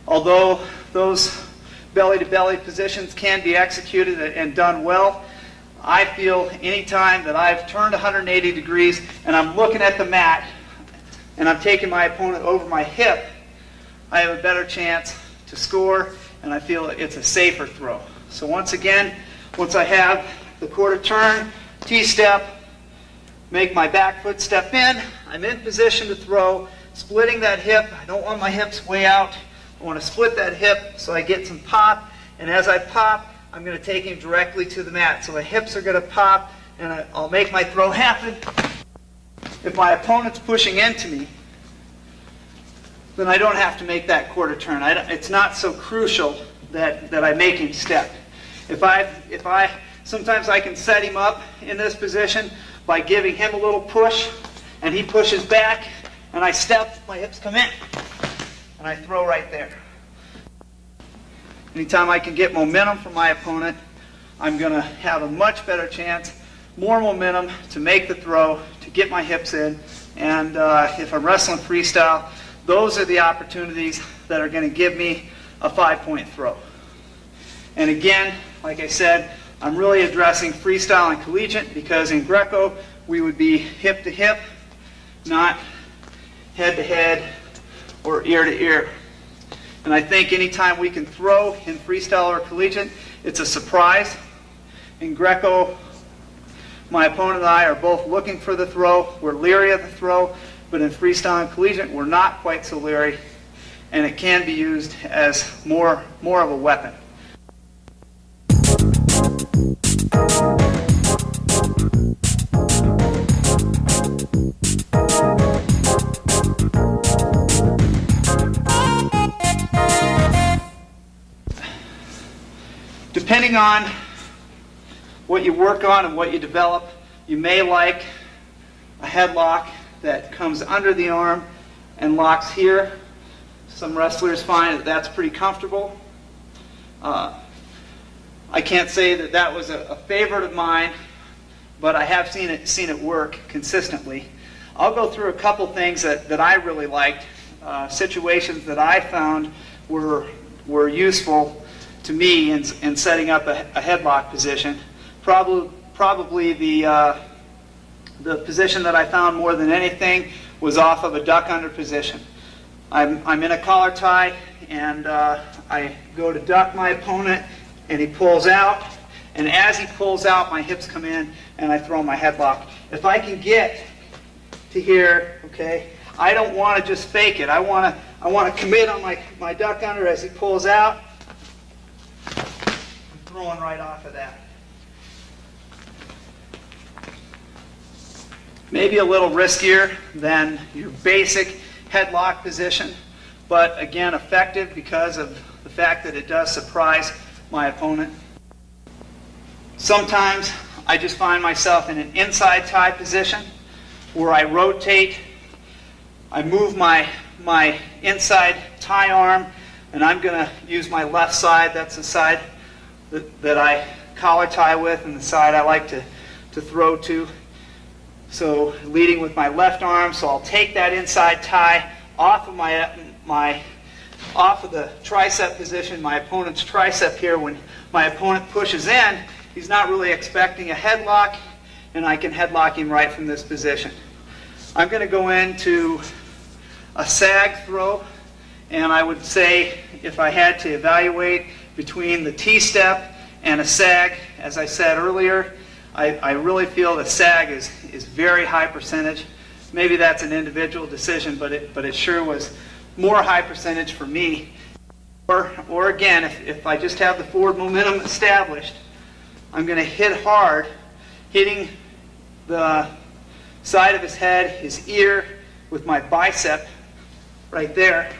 Although those belly-to-belly positions can be executed and done well, I feel anytime that I've turned 180 degrees and I'm looking at the mat and I'm taking my opponent over my hip, I have a better chance to score, and I feel it's a safer throw. So once again, once I have the quarter turn, T-step, make my back foot step in, I'm in position to throw, splitting that hip. I don't want my hips way out. I want to split that hip so I get some pop, and as I pop, I'm going to take him directly to the mat. So my hips are going to pop, and I'll make my throw happen. If my opponent's pushing into me, then I don't have to make that quarter turn. It's not so crucial that I make him step. Sometimes I can set him up in this position by giving him a little push, and he pushes back, and I step, my hips come in, and I throw right there. Anytime I can get momentum from my opponent, I'm going to have a much better chance, more momentum to make the throw, to get my hips in. And if I'm wrestling freestyle, those are the opportunities that are going to give me a 5-point throw. And again, like I said, I'm really addressing freestyle and collegiate because in Greco, we would be hip to hip, not head to head or ear to ear. And I think anytime we can throw in freestyle or collegiate, it's a surprise. In Greco, my opponent and I are both looking for the throw. We're leery of the throw, but in freestyle and collegiate, we're not quite so leery, and it can be used as more of a weapon. Depending on what you work on and what you develop, you may like a headlock that comes under the arm and locks here. Some wrestlers find that that's pretty comfortable. I can't say that that was a favorite of mine, but I have seen it work consistently. I'll go through a couple things that I really liked, situations that I found were useful to me in setting up a headlock position. Probably the position that I found more than anything was off of a duck under position. I'm in a collar tie, and I go to duck my opponent, and he pulls out, and as he pulls out, my hips come in, and I throw my headlock. If I can get to here, okay, I don't want to just fake it. I want to commit on my duck under as he pulls out. I'm throwing right off of that. Maybe a little riskier than your basic headlock position, but again effective because of the fact that it does surprise my opponent. Sometimes I just find myself in an inside tie position where I rotate, I move my inside tie arm, and I'm going to use my left side. That's the side that I collar tie with and the side I like to throw to. So leading with my left arm, so I'll take that inside tie off of off of the tricep position, my opponent's tricep here. When my opponent pushes in, he's not really expecting a headlock, and I can headlock him right from this position. I'm going to go into a sag throw, and I would say if I had to evaluate between the T-step and a sag, as I said earlier, I really feel that sag is very high percentage. Maybe that's an individual decision, but it sure was more high percentage for me. Or again, if I just have the forward momentum established, I'm going to hit hard, hitting the side of his head, his ear, with my bicep right there.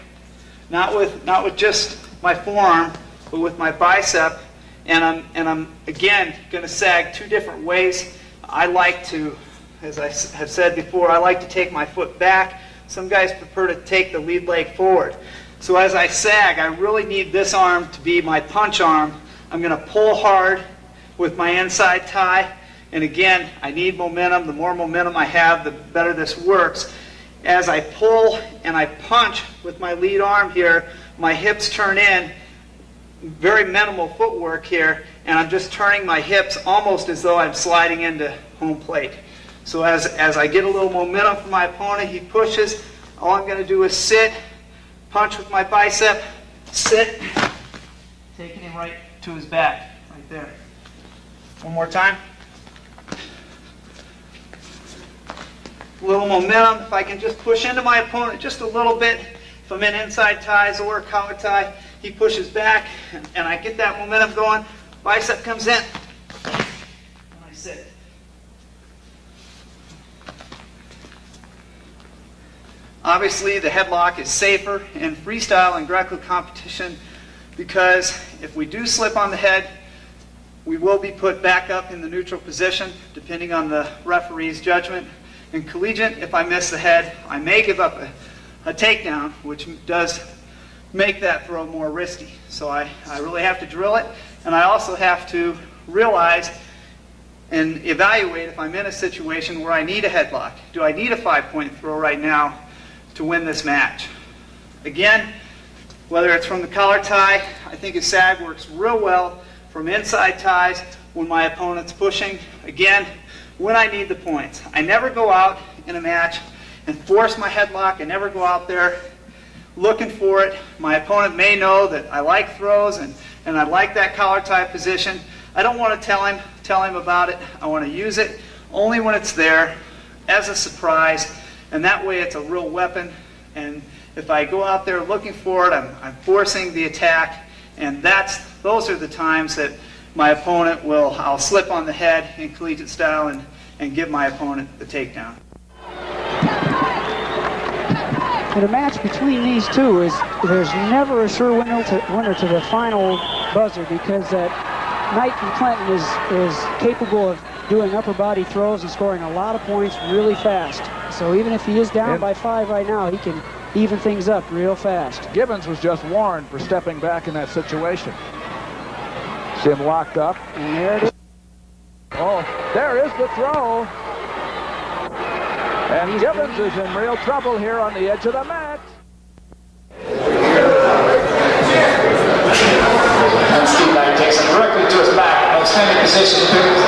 Not with just my forearm, but with my bicep. And I'm again going to sag two different ways. I like to, as I have said before, I like to take my foot back. Some guys prefer to take the lead leg forward. So as I sag, I really need this arm to be my punch arm. I'm going to pull hard with my inside tie. And again, I need momentum. The more momentum I have, the better this works. As I pull and I punch with my lead arm here, my hips turn in. Very minimal footwork here, and I'm just turning my hips almost as though I'm sliding into home plate. So as I get a little momentum from my opponent, he pushes. All I'm going to do is sit, punch with my bicep, sit, taking him right to his back, right there. One more time. A little momentum. If I can just push into my opponent just a little bit, if I'm in inside ties or collar tie, he pushes back, and I get that momentum going. Bicep comes in, and I sit. Obviously, the headlock is safer in freestyle and Greco competition because if we do slip on the head, we will be put back up in the neutral position, depending on the referee's judgment. In collegiate, if I miss the head, I may give up a takedown, which does make that throw more risky. So I really have to drill it, and I also have to realize and evaluate if I'm in a situation where I need a headlock. Do I need a 5-point throw right now to win this match? Again, whether it's from the collar tie, I think a sag works real well from inside ties when my opponent's pushing. Again, when I need the points. I never go out in a match and force my headlock. I never go out there looking for it. My opponent may know that I like throws and I like that collar tie position. I don't want to tell him about it. I want to use it only when it's there as a surprise, and that way it's a real weapon. And if I go out there looking for it, I'm forcing the attack, and those are the times that my opponent I'll slip on the head in collegiate style and give my opponent the takedown. And a match between these two there's never a sure winner to the final buzzer, because that Knight from Clinton is capable of doing upper body throws and scoring a lot of points really fast. So even if he is down by 5 right now, he can even things up real fast. Gibbons was just warned for stepping back in that situation. See him locked up. And there it is. Oh, there is the throw. And Gibbons is in real trouble here on the edge of the mat. And Steve Knight takes him directly to his back. Outstanding position.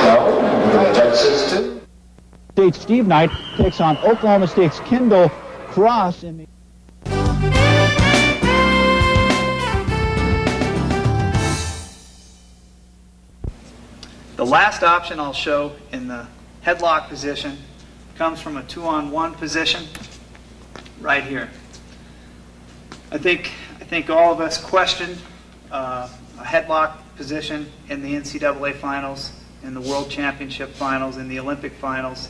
No, the judge says 2. State Steve Knight takes on Oklahoma State's Kendall Cross in the last option I'll show in the headlock position comes from a 2-on-1 position right here. I think all of us question a headlock position in the NCAA finals, in the World Championship finals, in the Olympic finals,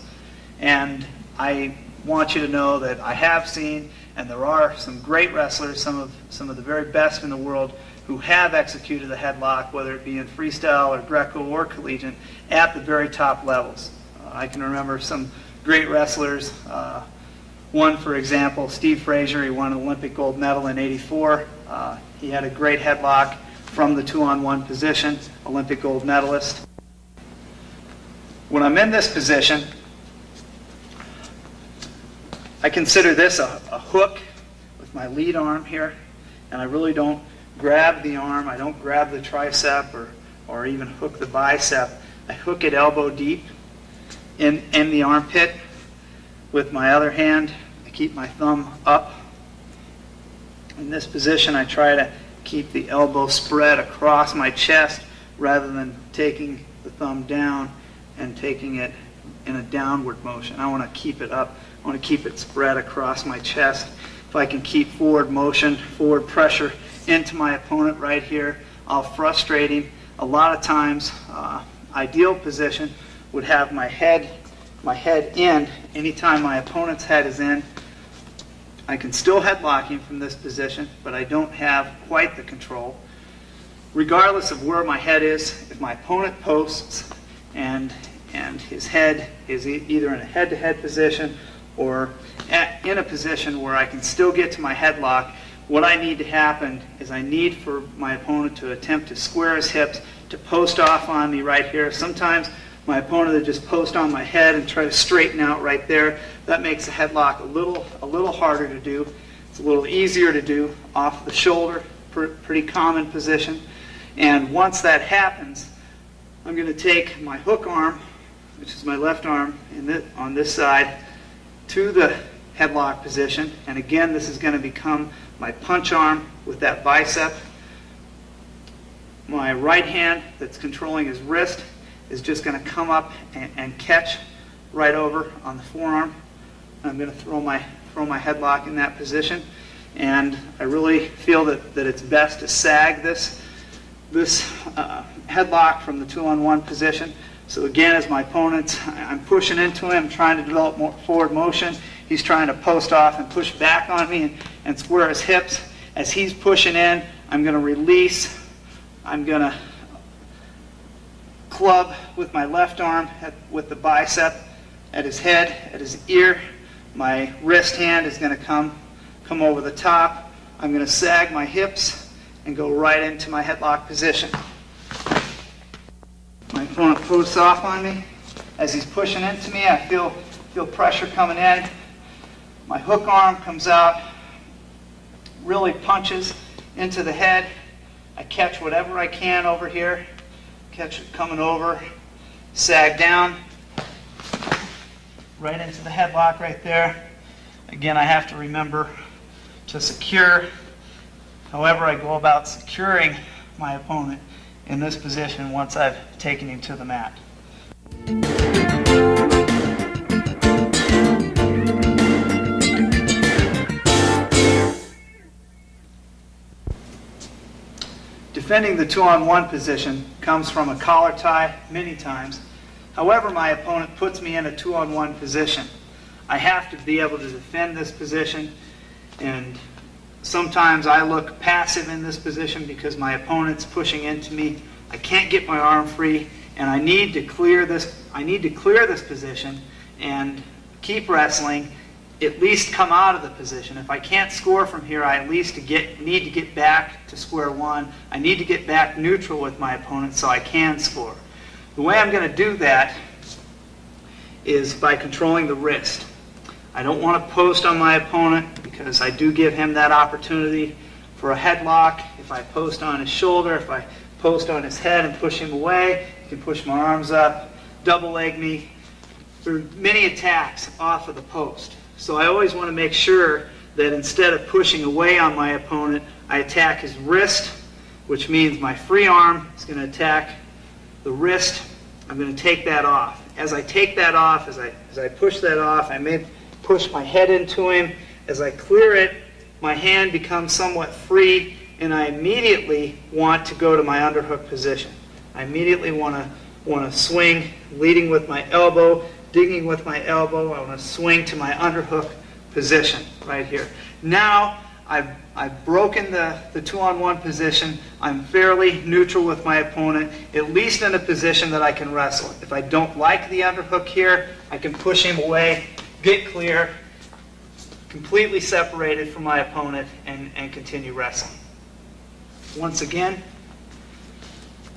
and I want you to know that I have seen, and there are some great wrestlers, some of the very best in the world, who have executed the headlock, whether it be in freestyle or Greco or collegiate, at the very top levels. I can remember some great wrestlers. One, for example, Steve Frazier. He won an Olympic gold medal in '84. He had a great headlock from the 2-on-1 position, Olympic gold medalist. When I'm in this position, I consider this a hook with my lead arm here, and I really don't grab the arm. I don't grab the tricep or even hook the bicep. I hook it elbow deep in the armpit. With my other hand, I keep my thumb up. In this position, I try to keep the elbow spread across my chest rather than taking the thumb down and taking it in a downward motion. I want to keep it up. I want to keep it spread across my chest. If I can keep forward motion, forward pressure into my opponent right here, I'll frustrate him. A lot of times, ideal position would have my head in. Anytime my opponent's head is in, I can still headlock him from this position, but I don't have quite the control. Regardless of where my head is, if my opponent posts and his head is either in a head-to-head position or in a position where I can still get to my headlock, what I need to happen is I need for my opponent to attempt to square his hips, to post off on me right here. Sometimes my opponent will just post on my head and try to straighten out right there. That makes the headlock a little harder to do. It's a little easier to do off the shoulder, pretty common position. And once that happens, I'm going to take my hook arm, which is my left arm on this side, to the headlock position. And again, this is going to become my punch arm with that bicep. My right hand that's controlling his wrist is just going to come up and catch right over on the forearm. I'm going to throw my headlock in that position, and I really feel that it's best to sag this headlock from the 2-on-1 position. So again, as my opponent, I'm pushing into him, trying to develop more forward motion. He's trying to post off and push back on me and square his hips. As he's pushing in, I'm going to release. I'm going to club with my left arm with the bicep at his head, at his ear. My wrist hand is going to come over the top I'm going to sag my hips and go right into my headlock position. My opponent posts off on me. As he's pushing into me, I feel pressure coming in. My hook arm comes out, really punches into the head. I catch whatever I can over here, catch it coming over, sag down, right into the headlock right there. Again, I have to remember to secure however I go about securing my opponent in this position once I've taken him to the mat. Defending the 2-on-1 position comes from a collar tie many times. However, my opponent puts me in a 2-on-1 position. I have to be able to defend this position, and sometimes I look passive in this position because my opponent's pushing into me. I can't get my arm free, and I need to clear this position and keep wrestling, at least come out of the position. If I can't score from here, I at least need to get back to square one. I need to get back neutral with my opponent so I can score. The way I'm going to do that is by controlling the wrist. I don't want to post on my opponent because I do give him that opportunity for a headlock. If I post on his shoulder, if I post on his head and push him away, he can push my arms up, double leg me. There are many attacks off of the post. So I always want to make sure that instead of pushing away on my opponent, I attack his wrist, which means my free arm is going to attack the wrist. I'm going to take that off. As I take that off, as I push that off, I may push my head into him. As I clear it, my hand becomes somewhat free, and I immediately want to go to my underhook position. I immediately want to swing, leading with my elbow, digging with my elbow. I want to swing to my underhook position right here. Now I've broken the 2-on-1 position. I'm fairly neutral with my opponent, at least in a position that I can wrestle. If I don't like the underhook here, I can push him away, get clear, completely separated from my opponent, and continue wrestling. Once again,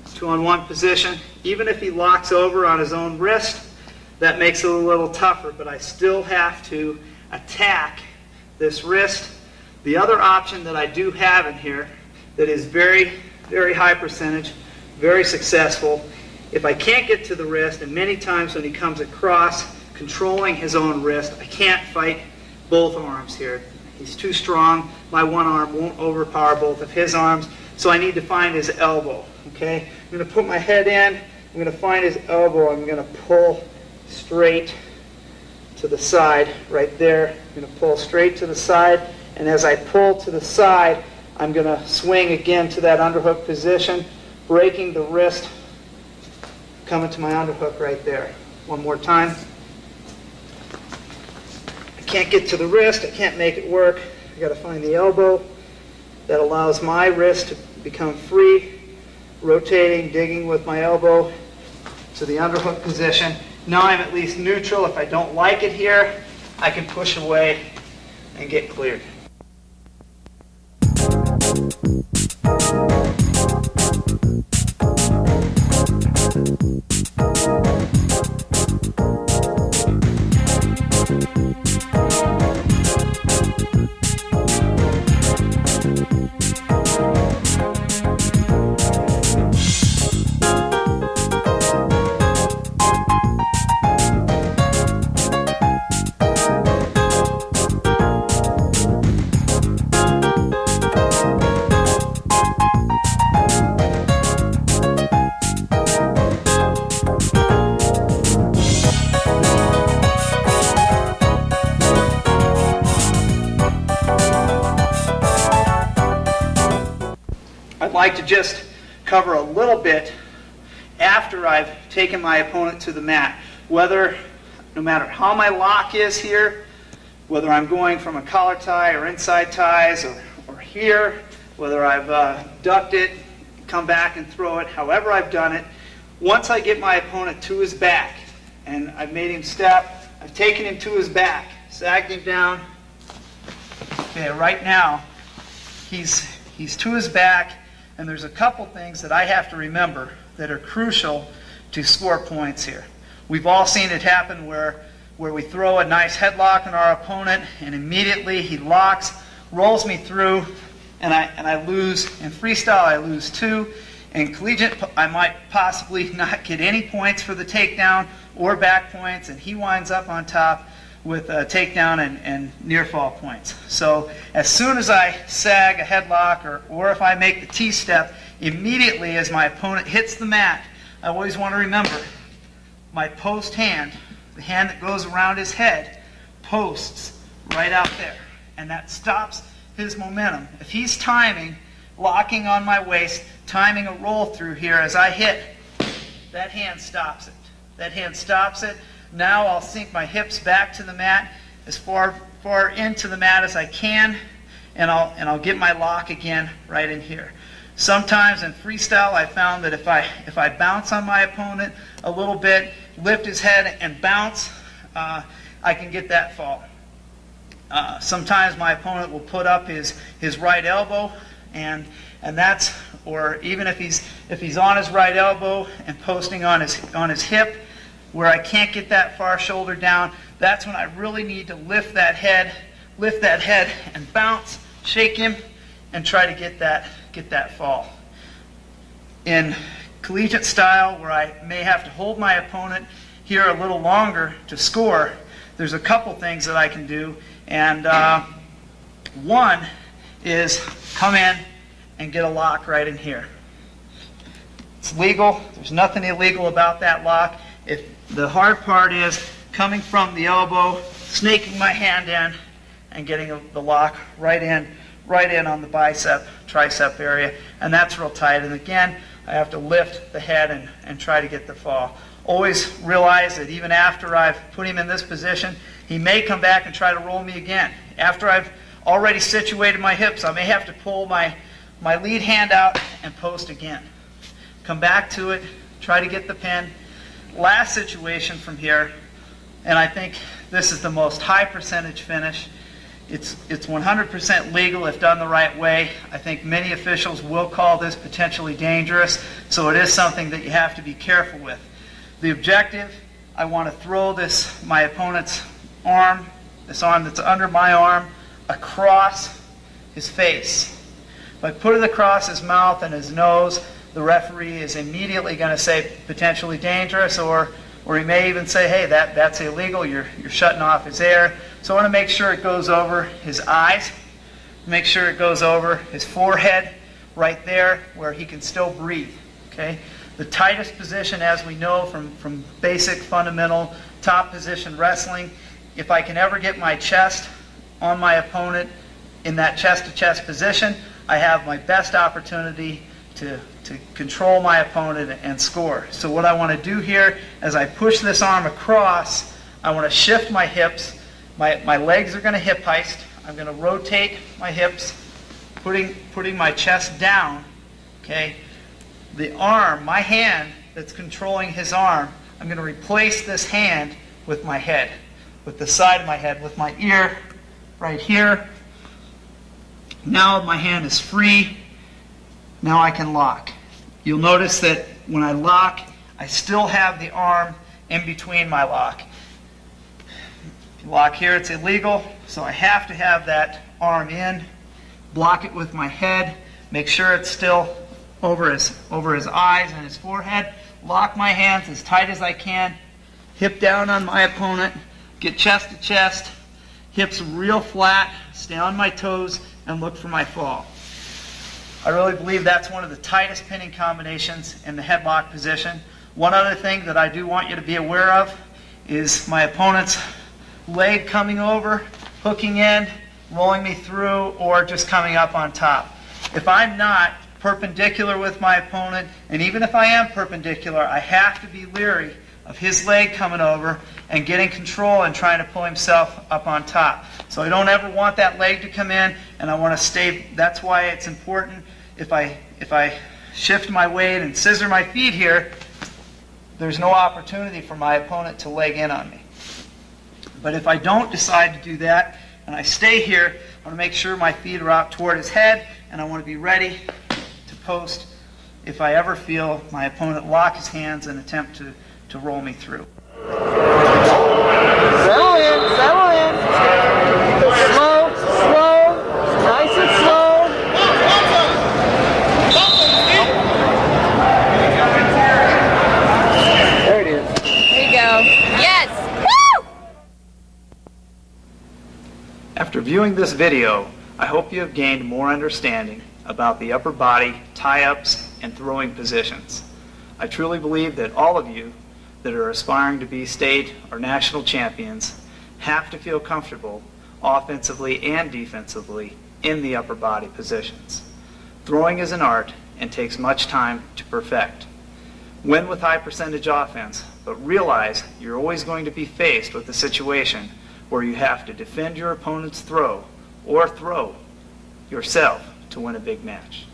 2-on-1 position. Even if he locks over on his own wrist, that makes it a little tougher, but I still have to attack this wrist. The other option that I do have in here that is very, very high percentage, very successful, if I can't get to the wrist, and many times when he comes across controlling his own wrist, I can't fight both arms here. He's too strong. My one arm won't overpower both of his arms, so I need to find his elbow. Okay? I'm going to put my head in. I'm going to find his elbow. I'm going to pull straight to the side right there. I'm going to pull straight to the side, and as I pull to the side, I'm going to swing again to that underhook position, breaking the wrist, coming to my underhook right there. One more time. I can't get to the wrist. I can't make it work. I've got to find the elbow that allows my wrist to become free, rotating, digging with my elbow to the underhook position. Now I'm at least neutral. If I don't like it here, I can push away and get cleared. I'd like to just cover a little bit after I've taken my opponent to the mat. No matter how my lock is here, whether I'm going from a collar tie or inside ties or here, whether I've ducked it, come back and throw it, however I've done it, once I get my opponent to his back and I've made him step, I've taken him to his back, sagged him down. Okay, right now he's to his back, and there's a couple things that I have to remember that are crucial to score points here. We've all seen it happen where we throw a nice headlock on our opponent, and immediately he locks, rolls me through, and I lose. In freestyle, I lose 2. In collegiate, I might possibly not get any points for the takedown or back points, and he winds up on top with a takedown and near fall points. So as soon as I sag a headlock or if I make the T-step, immediately as my opponent hits the mat, I always want to remember my post hand, the hand that goes around his head, posts right out there. And that stops his momentum. If he's timing, locking on my waist, timing a roll through here as I hit, that hand stops it. That hand stops it. Now I'll sink my hips back to the mat as far into the mat as I can, and I'll get my lock again right in here. Sometimes in freestyle I found that if I bounce on my opponent a little bit, lift his head and bounce, I can get that fall. Sometimes my opponent will put up his right elbow, and that's, or even if he's on his right elbow and posting on his hip, where I can't get that far shoulder down, that's when I really need to lift that head and bounce, shake him, and try to get that fall. In collegiate style, where I may have to hold my opponent here a little longer to score, there's a couple things that I can do, and one is come in and get a lock right in here. It's legal. There's nothing illegal about that lock. If the hard part is coming from the elbow, snaking my hand in, and getting the lock right in on the bicep, tricep area, and that's real tight. And again, I have to lift the head and try to get the fall. Always realize that even after I've put him in this position, he may come back and try to roll me again. After I've already situated my hips, I may have to pull my lead hand out and post again. Come back to it, try to get the pin. Last situation from here, and I think this is the most high percentage finish. It's 100% legal if done the right way. I think many officials will call this potentially dangerous, so it is something that you have to be careful with. The objective, I want to throw my opponent's arm, this arm that's under my arm, across his face. If I put it across his mouth and his nose, the referee is immediately going to say potentially dangerous, or he may even say, hey, that's illegal, you're shutting off his air. So I want to make sure it goes over his eyes, make sure it goes over his forehead, right there where he can still breathe. Okay? The tightest position, as we know from basic fundamental top position wrestling, if I can ever get my chest on my opponent in that chest-to-chest position, I have my best opportunity to control my opponent and score. So what I want to do here, as I push this arm across, I want to shift my hips. My legs are going to hip heist. I'm going to rotate my hips, putting my chest down. Okay, the arm, my hand that's controlling his arm, I'm going to replace this hand with my head, with the side of my head, with my ear right here. Now my hand is free. Now I can lock. You'll notice that when I lock, I still have the arm in between my lock. If you lock here, it's illegal, so I have to have that arm in, block it with my head, make sure it's still over his eyes and his forehead, lock my hands as tight as I can, hip down on my opponent, get chest to chest, hips real flat, stay on my toes, and look for my fall. I really believe that's one of the tightest pinning combinations in the headlock position. One other thing that I do want you to be aware of is my opponent's leg coming over, hooking in, rolling me through, or just coming up on top. If I'm not perpendicular with my opponent, and even if I am perpendicular, I have to be leery of his leg coming over and getting control and trying to pull himself up on top. So I don't ever want that leg to come in, and I want to stay. That's why it's important. If I shift my weight and scissor my feet here, there's no opportunity for my opponent to leg in on me. But if I don't decide to do that, and I stay here, I want to make sure my feet are out toward his head, and I want to be ready to post if I ever feel my opponent lock his hands and attempt to roll me through. Settle in, settle in. Slow, slow, nice and slow. There it is. There you go. Yes! Woo! After viewing this video, I hope you have gained more understanding about the upper body, tie-ups, and throwing positions. I truly believe that all of you that are aspiring to be state or national champions have to feel comfortable offensively and defensively in the upper body positions. Throwing is an art and takes much time to perfect. Win with high percentage offense, but realize you're always going to be faced with a situation where you have to defend your opponent's throw or throw yourself to win a big match.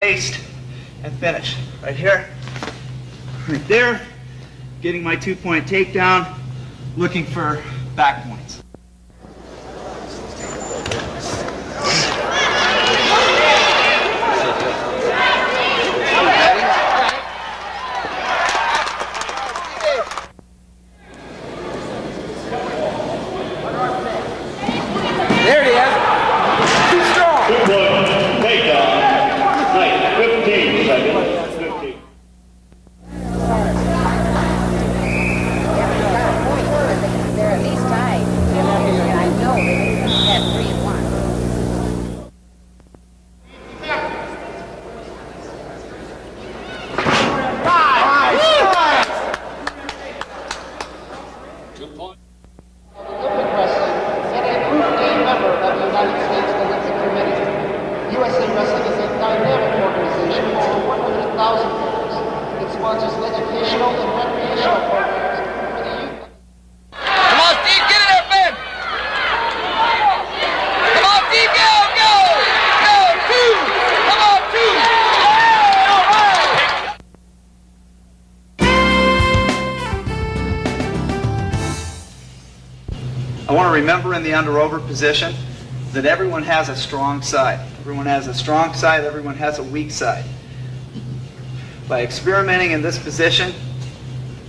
Taste and finish. Right here, right there, getting my 2-point takedown, looking for back points. There it is. Too strong. 2-point takedown. 15 seconds. 15. They're at least tied. And I know they had 3-1. Olympic Wrestling and a Group A member of the United States Olympic Committee. USA Wrestling is a dynamic organization with over 100,000 members. It sponsors educational and recreational programs for the youth. Come on, Steve, get in there, Ben. Come on, Steve, go, go. Go, 2. Come on, 2. All right. I want to remember in the under-over position that everyone has a strong side. Everyone has a strong side, everyone has a weak side. By experimenting in this position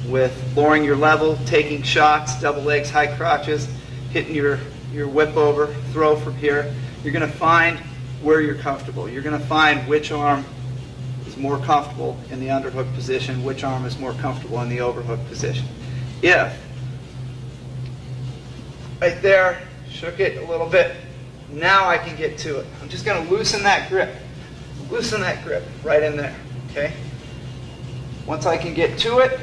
with lowering your level, taking shots, double legs, high crotches, hitting your whip over, throw from here, you're going to find where you're comfortable. You're going to find which arm is more comfortable in the underhook position, which arm is more comfortable in the overhook position. If right there, shook it a little bit, now I can get to it. I'm just going to loosen that grip. Loosen that grip right in there, okay? Once I can get to it,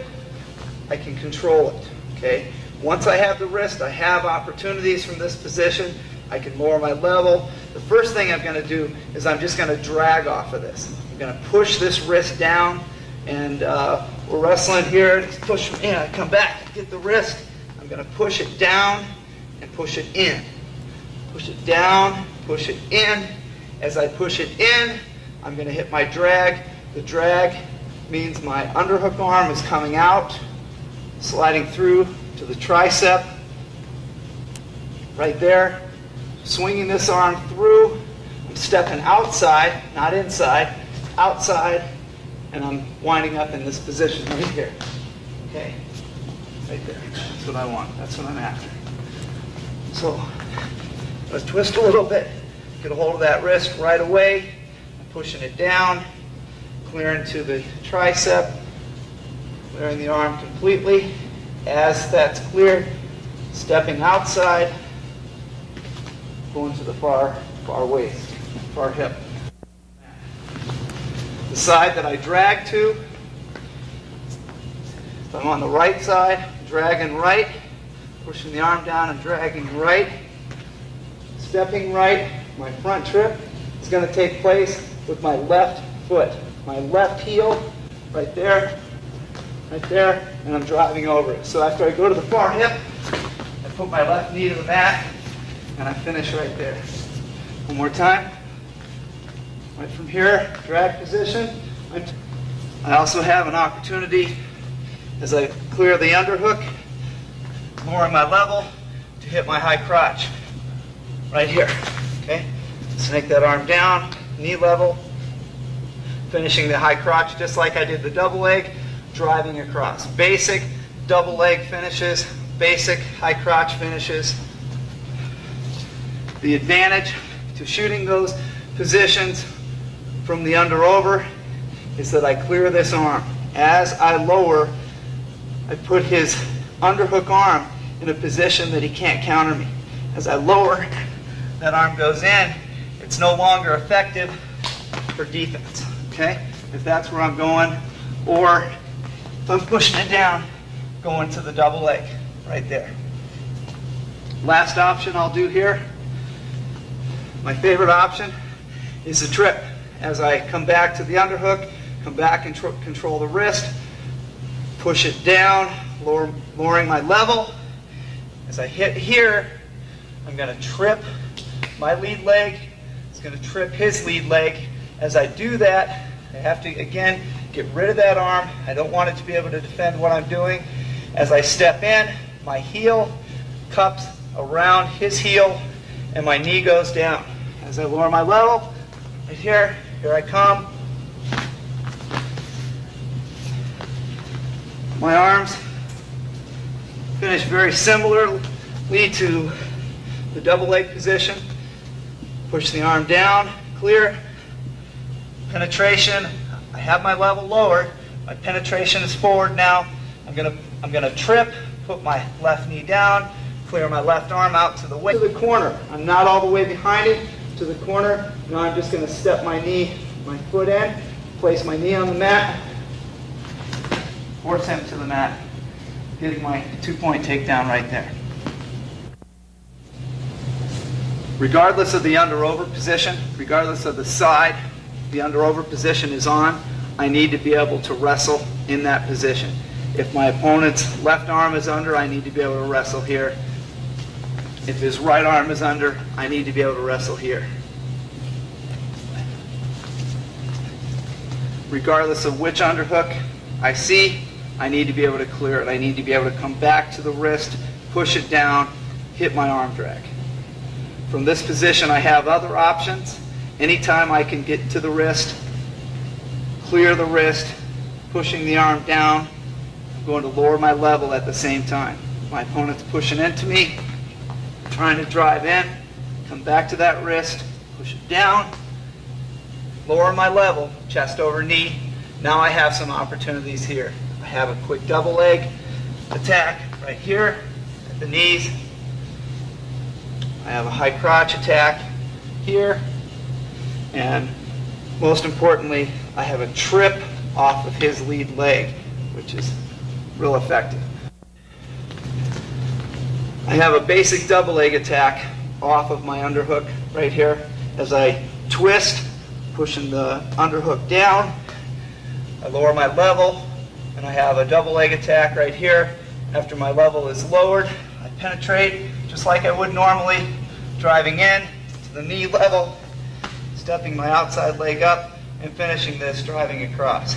I can control it, okay? Once I have the wrist, I have opportunities from this position. I can lower my level. The first thing I'm going to do is I'm just going to drag off of this. I'm going to push this wrist down, and we're wrestling here. Just push in. I come back, get the wrist. I'm going to push it down and push it in. Push it down, push it in. As I push it in, I'm going to hit my drag. The drag means my underhook arm is coming out, sliding through to the tricep. Right there, swinging this arm through. I'm stepping outside, not inside, outside, and I'm winding up in this position right here. Okay? Right there. That's what I want. That's what I'm after. So, let's twist a little bit. Get a hold of that wrist right away. I'm pushing it down, clearing to the tricep, clearing the arm completely. As that's cleared, stepping outside, going to the far waist, far hip. The side that I drag to, if I'm on the right side, dragging right, pushing the arm down and dragging right, stepping right. My front trip is going to take place with my left foot, my left heel right there, and I'm driving over it. So after I go to the far hip, I put my left knee to the mat, and I finish right there. One more time. Right from here, drag position. I also have an opportunity as I clear the underhook, lowering my level to hit my high crotch right here. Okay? Snake that arm down, knee level, finishing the high crotch just like I did the double leg, driving across. Basic double leg finishes, basic high crotch finishes. The advantage to shooting those positions from the under over is that I clear this arm. As I lower, I put his underhook arm in a position that he can't counter me. As I lower, that arm goes in, it's no longer effective for defense, okay? If that's where I'm going, or if I'm pushing it down, going to the double leg, right there. Last option I'll do here, my favorite option, is the trip. As I come back to the underhook, come back and control the wrist, push it down, lowering my level. As I hit here, I'm going to trip my lead leg. It's going to trip his lead leg. As I do that, I have to, again, get rid of that arm. I don't want it to be able to defend what I'm doing. As I step in, my heel cups around his heel, and my knee goes down. As I lower my level, right here I come. My arms finish very similarly to the double leg position. Push the arm down, clear. Penetration, I have my level lowered. My penetration is forward now. I'm gonna trip, put my left knee down, clear my left arm out to the corner. I'm not all the way behind it, to the corner. Now I'm just gonna step my foot in, place my knee on the mat, force him to the mat, getting my 2-point takedown right there. Regardless of the under-over position, regardless of the side the under-over position is on, I need to be able to wrestle in that position. If my opponent's left arm is under, I need to be able to wrestle here. If his right arm is under, I need to be able to wrestle here. Regardless of which underhook I see, I need to be able to clear it. I need to be able to come back to the wrist, push it down, hit my arm drag. From this position, I have other options. Anytime I can get to the wrist, clear the wrist, pushing the arm down, I'm going to lower my level at the same time. My opponent's pushing into me, trying to drive in, come back to that wrist, push it down, lower my level, chest over knee. Now I have some opportunities here. I have a quick double leg attack right here at the knees. I have a high crotch attack here. And most importantly, I have a trip off of his lead leg, which is real effective. I have a basic double leg attack off of my underhook right here. As I twist, pushing the underhook down, I lower my level, and I have a double leg attack right here. After my level is lowered, I penetrate just like I would normally, driving in to the knee level, stepping my outside leg up, and finishing this driving across.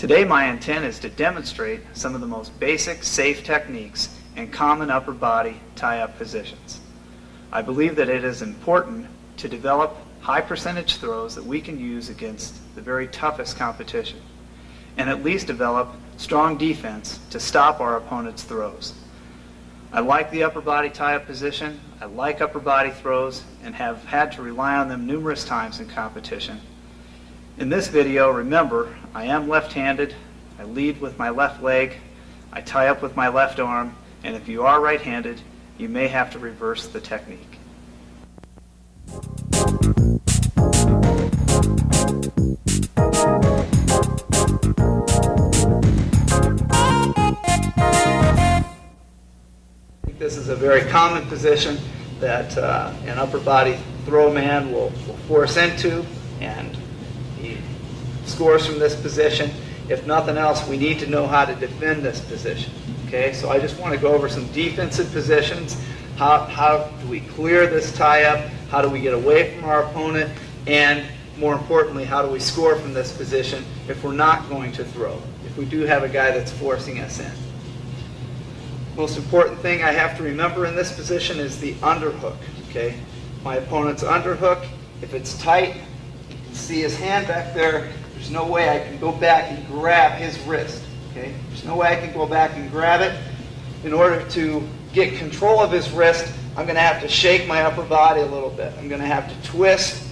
Today my intent is to demonstrate some of the most basic, safe techniques and common upper body tie-up positions. I believe that it is important to develop high percentage throws that we can use against the very toughest competition, and at least develop strong defense to stop our opponent's throws. I like the upper body tie-up position, I like upper body throws, and have had to rely on them numerous times in competition. In this video, remember, I am left-handed, I lead with my left leg, I tie up with my left arm, and if you are right-handed, you may have to reverse the technique. This is a very common position that an upper body throw man will force into, and he scores from this position. If nothing else, we need to know how to defend this position. Okay, so I just want to go over some defensive positions. How do we clear this tie-up? How do we get away from our opponent? And more importantly, how do we score from this position if we're not going to throw, if we do have a guy that's forcing us in? Most important thing I have to remember in this position is the underhook. Okay, my opponent's underhook, if it's tight, you can see his hand back there. There's no way I can go back and grab his wrist. Okay, there's no way I can go back and grab it. In order to get control of his wrist, I'm going to have to shake my upper body a little bit. I'm going to have to twist